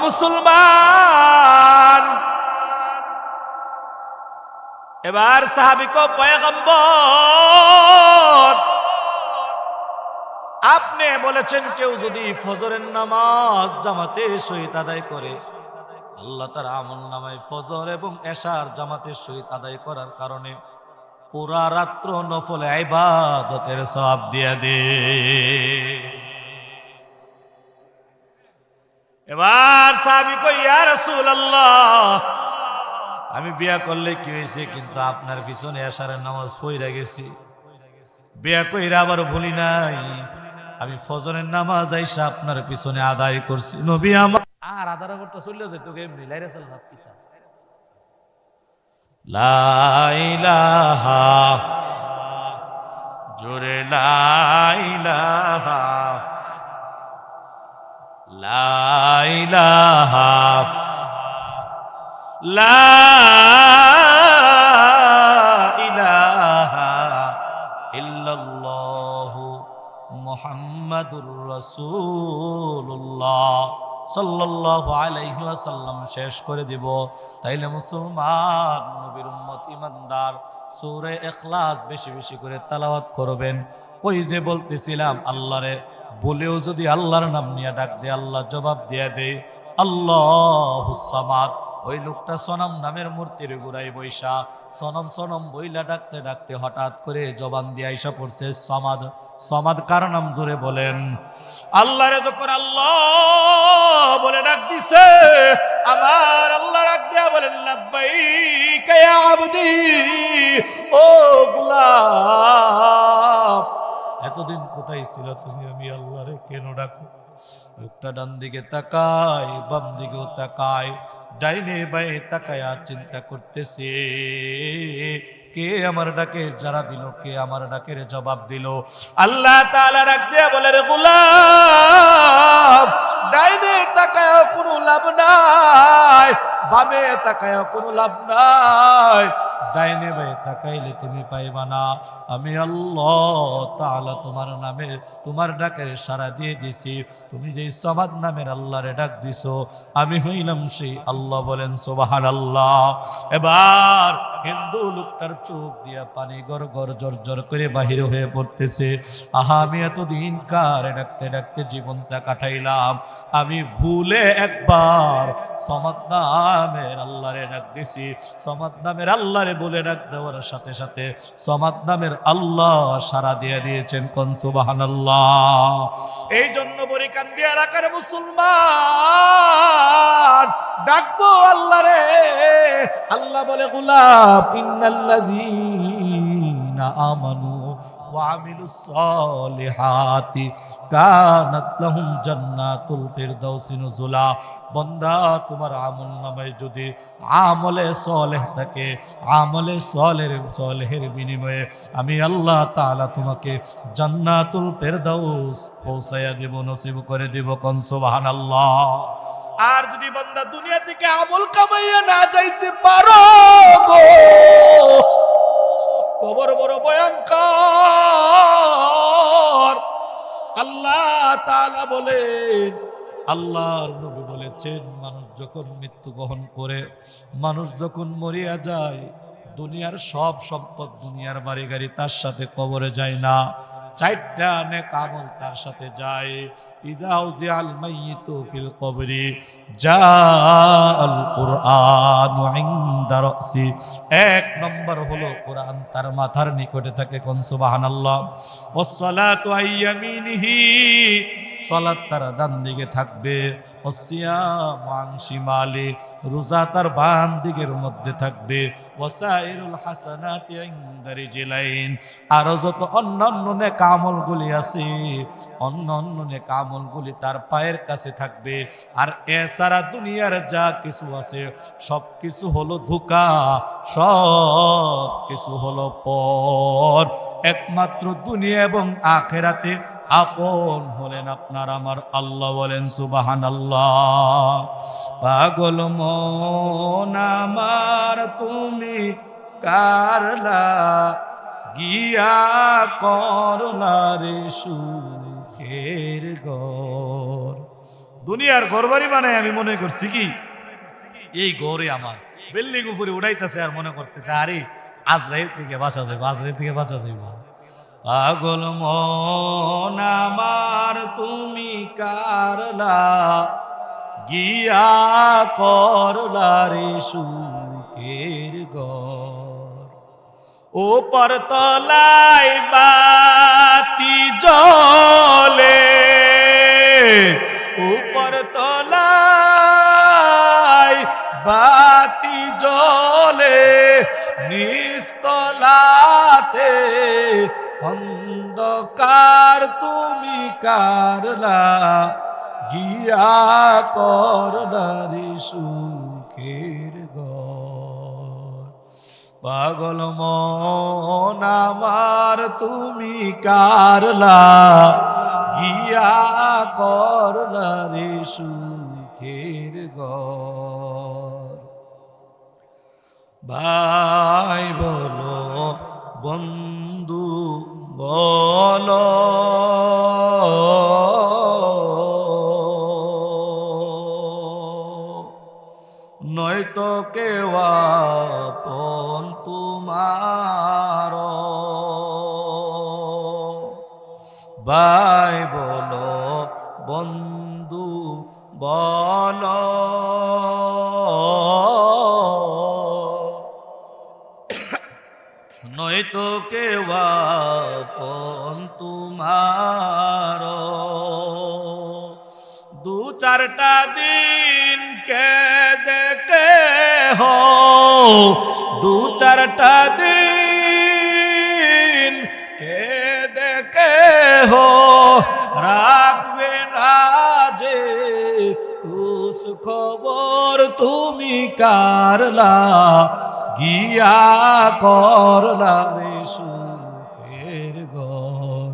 মুসলমান, এবার সাহাবী কো পয়গম্বর, আপনি বলেছেন কেউ যদি ফজরের নামাজ জামাতে সহিত আদায় করে, আল্লাহ তার আমল নামায় ফজর এবং এশার জামাতের সহিত আদায় করার কারণে পুরা রাত্র নফল ইবাদতের সওয়াব দিয়া দে। এবার সাহাবী কই ইয়া রাসূলুল্লাহ, আমি বিয়া করলে কি হয়েছে, কিন্তু আপনার পিছনে এশারের নামাজ পড়ে গেছি, বিয়া কইরা আবার ভুলি নাই, আমি ফজরের নামাজ আইসা আপনার পিছনে আদায় করছি। নবী আমার আর আদারা করতে চলে যেত এমনি লাইরে চল না পিতা। লা ইলাহা, জোরে লা ইলাহা, লা ইলাহা, লা ইলাহা ইল্লাল্লাহু মুহাম্মাদুর রাসূলুল্লাহ সাল্লাল্লাহু আলাইহি ওয়াসাল্লাম শেষ করে দিব। তাইলে মুসলমান, নবীর উম্মত, ইমানদার, সূরা ইখলাস বেশি বেশি করে তেলাওয়াত করবেন। ওই যে বলতেছিলাম, আল্লাহরে বলেও যদি আল্লাহর নাম নিয়ে ডাক দে, আল্লাহ জবাব দিয়ে দেয় আল্লাহুস সামাদ। ওই লোকটা সনম নামের মূর্তির গোড়ায় বৈশা সনম সনম বইলা ডাকতে ডাকতে হঠাৎ করে জবান দিয়ে আইসা পড়ছে সমাদ। সমাদ কার নাম জোরে বলেন? আল্লাহরে যখন আল্লাহ বলে ডাক দিছে, আমার আল্লাহ ডাক দিয়া বলেন লাব্বাইকা ইয়া আবদি, ও গোলাম, এতদিন কোথায় ছিল তুমি? আমি আল্লাহরে কেন ডাকো? লোকটা ডান দিকে তাকায়, বাম দিকেও তাকায়, ডাইনে বায়ে তাকায়া চিন্তা করতেছে, কে আমার ডাকে যারা দিল, কে আমার ডাকের জবাব দিল? আল্লাহ তাআলা ডাক দিয়া বলে রে গোলাম, ডাইনে তাকায়া কোনো লাভ নাই, বামে তাকায়া কোনো লাভ নাই, ডাইনে বায়ে তাকাইলে তুমি পাইবা না। আমি আল্লাহ তাআলা তোমার নামে, তোমার ডাকের সাড়া দিয়ে দিছি। তুমি যেই সমাদ নামের আল্লাহরে ডাক দিছো, আমি হইলাম সেই আল্লাহ। বলেন সুবহানাল্লাহ। এবার হিন্দু লোকটার চোখ দিয়া পানি গড় গড় জর জর করে বাহির হয়ে পড়তেছে। আহা, আমি এতদিন কারে ডাকতে ডাকতে জীবনটা কাটাইলাম, আমি ভুলে একবার সমাদ নামের আল্লাহরে ডাক দিছি। সমাদ নামের আল্লাহরে বলে ডাক দেওয়ার সাথে সাথে সমাদ নামের আল্লাহ সাড়া দিয়ে দিয়েছেন। কোন সুবহানাল্লাহ। এই জন্য বরিকান দিয়া রাখার মুসলমান, ডাকবো আল্লাহরে। আল্লাহ বলে গোলাম, ইন্নাল্লাযীনা আমানু ওয়া আমিলুস সালিহাতি কানাত লাহুম জান্নাতুল ফিরদাউসি নুজুলা। বান্দা, তোমার আমল নামায় যদি আমলে সালেহ থাকে, আমলে সালেহের বিনিময়ে আমি আল্লাহ তাআলা তোমাকে জান্নাতুল ফিরদাউস পৌঁছায়া দেব, নসিব করে দেব। কোন সুবহানাল্লাহ। আর যদি বান্দা দুনিয়া থেকে আমল কামাইয়া না যাইতে পারো গো, কবর বড় ভয়ঙ্কর। আল্লাহ তাআলা বলেন, আল্লাহর নবী বলেছেন, মানুষ যখন মৃত্যুবরণ করে, মানুষ যখন মরিয়া যায়, দুনিয়ার সব সম্পদ, দুনিয়ার বাড়ি গাড়ি তার সাথে কবরে যায় না, চারটা নেক আমল তার সাথে যায়। ইযা উযিআল মাইয়িতু ফিল কবরি জাআল কুরআনু ইনদা রাসি। এক নম্বর হলো কোরআন তার মাথার নিকটে থাকে। কোন সুবহানাল্লাহ। ওয়াস সালাতু আইয়ামিনিহি, সালাত তার ডান দিকে থাকবে। ওয়াস সিয়ামু আন শিমালি, রোজা তার বাম দিকের মধ্যে থাকবে। ওয়াসাইরুল হাসানাতি ইনদা রিজলাইন, আর যত অন্যান্য নেক আমলগুলি আছে, অন্য অন্য নেক আমলগুলি তার পায়ের কাছে থাকবে। আর এছাড়া দুনিয়ার যা কিছু আছে সব কিছু হলো ধোঁকা, সব কিছু হলো পর। একমাত্র দুনিয়া এবং আখেরাতে আপন হলেন আপনার আমার আল্লাহ। বলেন সুবহানাল্লাহ। পাগল মন আমার তুমি কারলা গিয়া করলা রে সুখের ঘর। দুনিয়ার ঘর বাড়ি বানায় আমি মনে করছি কি এই ঘরে আমার বিল্ডিং উপরে উঠাইতেছে, আর মনে করতেছে আরে আজরাইল থেকে বাঁচা যাইব, আজরাইল থেকে বাঁচা যাইব। পাগল মন আমার তুমি কারলা গিয়া করলা রে সুখের ঘর। ওপর তলায় বাতি জ্বলে, উপর তলায় বাতি জ্বলে, নিস্তলাতে অন্ধকার তুমি কারলা গিয়া করলা রে সুখের ঘর। পাগল মন আমার তুমি কারলা গিয়া করলা রে সুখের ঘর। ভাই বলো বন্ধু বলো নয়তো কেউ আপন তোমার। ভাই বলো বন্ধু বলো নয়তো কেউ আপন তোমার। দু চারটা দিন কে দেখে হো, দু চারটা দিন কে দেখে হো, রাখবে না যে খুশ খবর তুমি কারলা গিয়া করলা রে সুখের ঘর।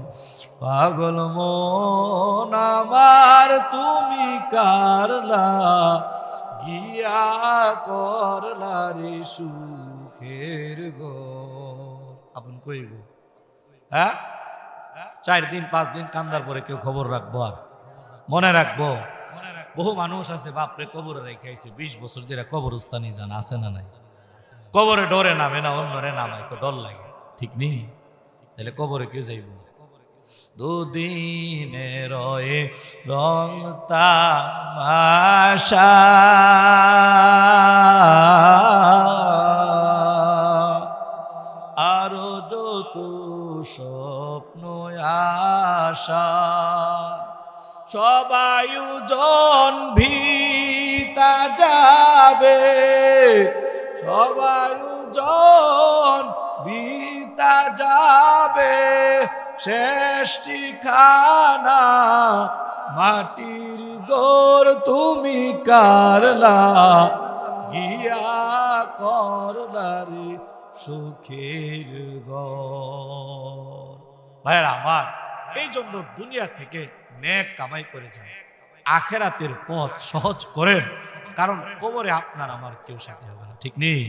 পাগল মন আমার তুমি কারলা গিয়া করলা রে সুখের ঘর। আপন কইব হ্যাঁ 4 দিন 5 দিন কান্দার পরে কেউ খবর রাখবো? আর মনে রাখবো? বহু মানুষ আছে বাপরে কবরে রেখাইছে 20 বছর ধরে কবরস্থানে যান, আছে না নাই? কবরে ডরে নামে না, অন্যরে নামায় ডর লাগে, ঠিক নেই? তাহলে কবরে কেউ যাইব? দুদিনে রয়ে রং তামাশা, আরো যত স্বপ্ন আশা, সবাই জন ভিতা যাবে, সবাই জন ভিতা যাবে, শেষ ঠিকানা মাটির ঘর তুমি কারলা গিয়া করলা রে সুখের ঘর। ভাইরা আমার, এই জন্য দুনিয়া থেকে নেক কামাই করে যান, আখেরাতের পথ সহজ করেন, কারণ কবরে আপনার আমার কেউ সাথে হবে না, ঠিক নেই?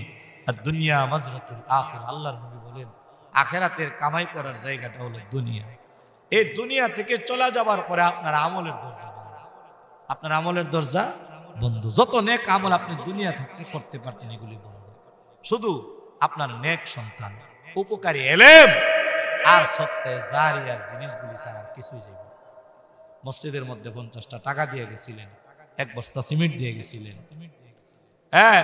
আর দুনিয়া মাজরাতুল আখির, আল্লাহর নবী বলেন আখেরাতের কামাই করার জায়গাটা হলো দুনিয়া। এই দুনিয়া থেকে চলে যাবার পরে আপনার আমলের দরজা বন্ধ, আপনার আমলের দরজা বন্ধ। যত নেক আমল আপনি দুনিয়া থাকতে করতে পারতেন এগুলি বন্ধ, শুধু আপনার নেক সন্তান, উপকারী এলেম আর সত্যে জারিয়ার জিনিসগুলি ছাড়া কিছুই যাবে। মসজিদের মধ্যে 50টা টাকা দিয়ে গেছিলেন, 1 বস্তা সিমেন্ট দিয়ে গেছিলেন, হ্যাঁ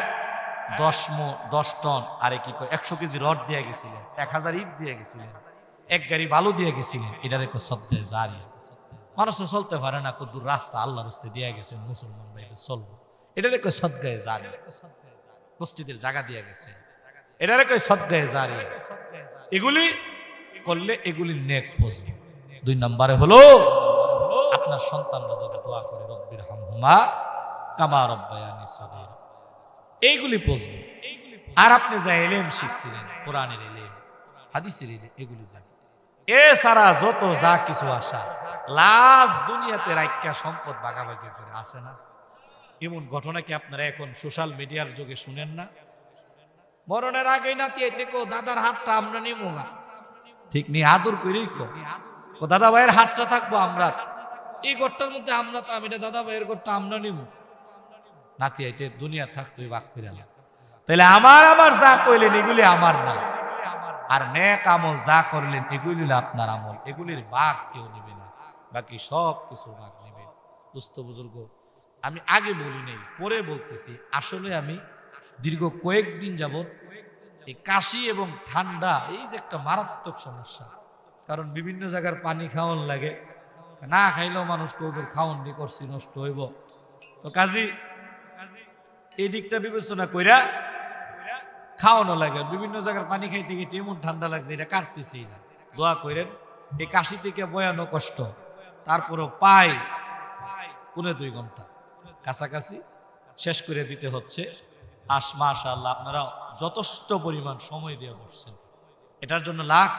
10 টন আরে কি 100 কেজি রড দিয়ে গেছিলেন, 1000 ইট দিয়ে গেছিলেন, 1 গাড়ি বালু দিয়ে গেছিলেন, এটার এক সত্যে জারিয়া। মানুষ চলতে পারে না, কত রাস্তা আল্লাহর রাস্তায় দিয়ে গেছেন, মুসলমান ভাই চলবো, এটার এক সদগায়ে জারিয়া। মসজিদের জায়গা দিয়ে গেছে, এটার এক সদগায়ে জারিয়া। এগুলি করলে এগুলি নেক পৌঁছবে। 2 নম্বরে হলো আপনার সন্তানরা যদি দোয়া করে রব্বির হামহুমা কামা রব্বায়ানি সগীরা, এইগুলি বুঝবেন। আর আপনি যা ইলম শিখছিলেন, কোরআনের ইলম, হাদিসের ইলম, এগুলি জানেন। এছাড়া যত যা কিছু আসা লাশ দুনিয়াতে রাইখা সম্পদ ভাগাভাগি করে আছে না? এমন ঘটনা কি আপনারা এখন সোশ্যাল মিডিয়ার যুগে শুনেন না? মরণের আগেই নাতি দেখো দাদার হাতটা আমরা নিমু না, ঠিক নেই, আদর করেই কো দাদা ভাইয়ের হাতটা থাকবো আমরা এই ঘরটার মধ্যে, আমরা তো আমি দাদা ভাইয়ের ঘরটা আমরা নিমু। নাতি আইতে দুনিয়া থাকতো বাক করে না। তাহলে আমার যা কইলেন এগুলি আমার না, আর নেক আমল যা করলেন এগুলি আপনার আমল, এগুলির ভাগ কেউ নেবে না, বাকি সব কিছু ভাগ নেবে। দুস্থ বুজুর্গ, আমি আগে বলি নেই, পরে বলতেছি, আসলে আমি দীর্ঘ কয়েকদিন যাবত এই কাশি এবং ঠান্ডা এই যে একটা মারাত্মক সমস্যা, কারণ বিভিন্ন জায়গার পানি খাওয়ান লাগে, না খাইলেও মানুষ কৌদুর খাওয়ান নি করছি নষ্ট হইব, তো কাজী এই দিকটা বিবেচনা কইরা খাওয়ানো লাগে। বিভিন্ন জায়গার পানি খাইতে গিয়ে এমন ঠান্ডা লাগছে এটা কাটতেছি না। দোয়া করেন, এই কাশি থেকে বয়ানো কষ্ট, তারপরও পাই 1.5 ঘন্টা কাছাকাছি শেষ করে দিতে হচ্ছে। মাশাআল্লাহ আপনারা যথেষ্ট পরিমাণ সময় দিয়ে বসছেন, এটার জন্য লাখ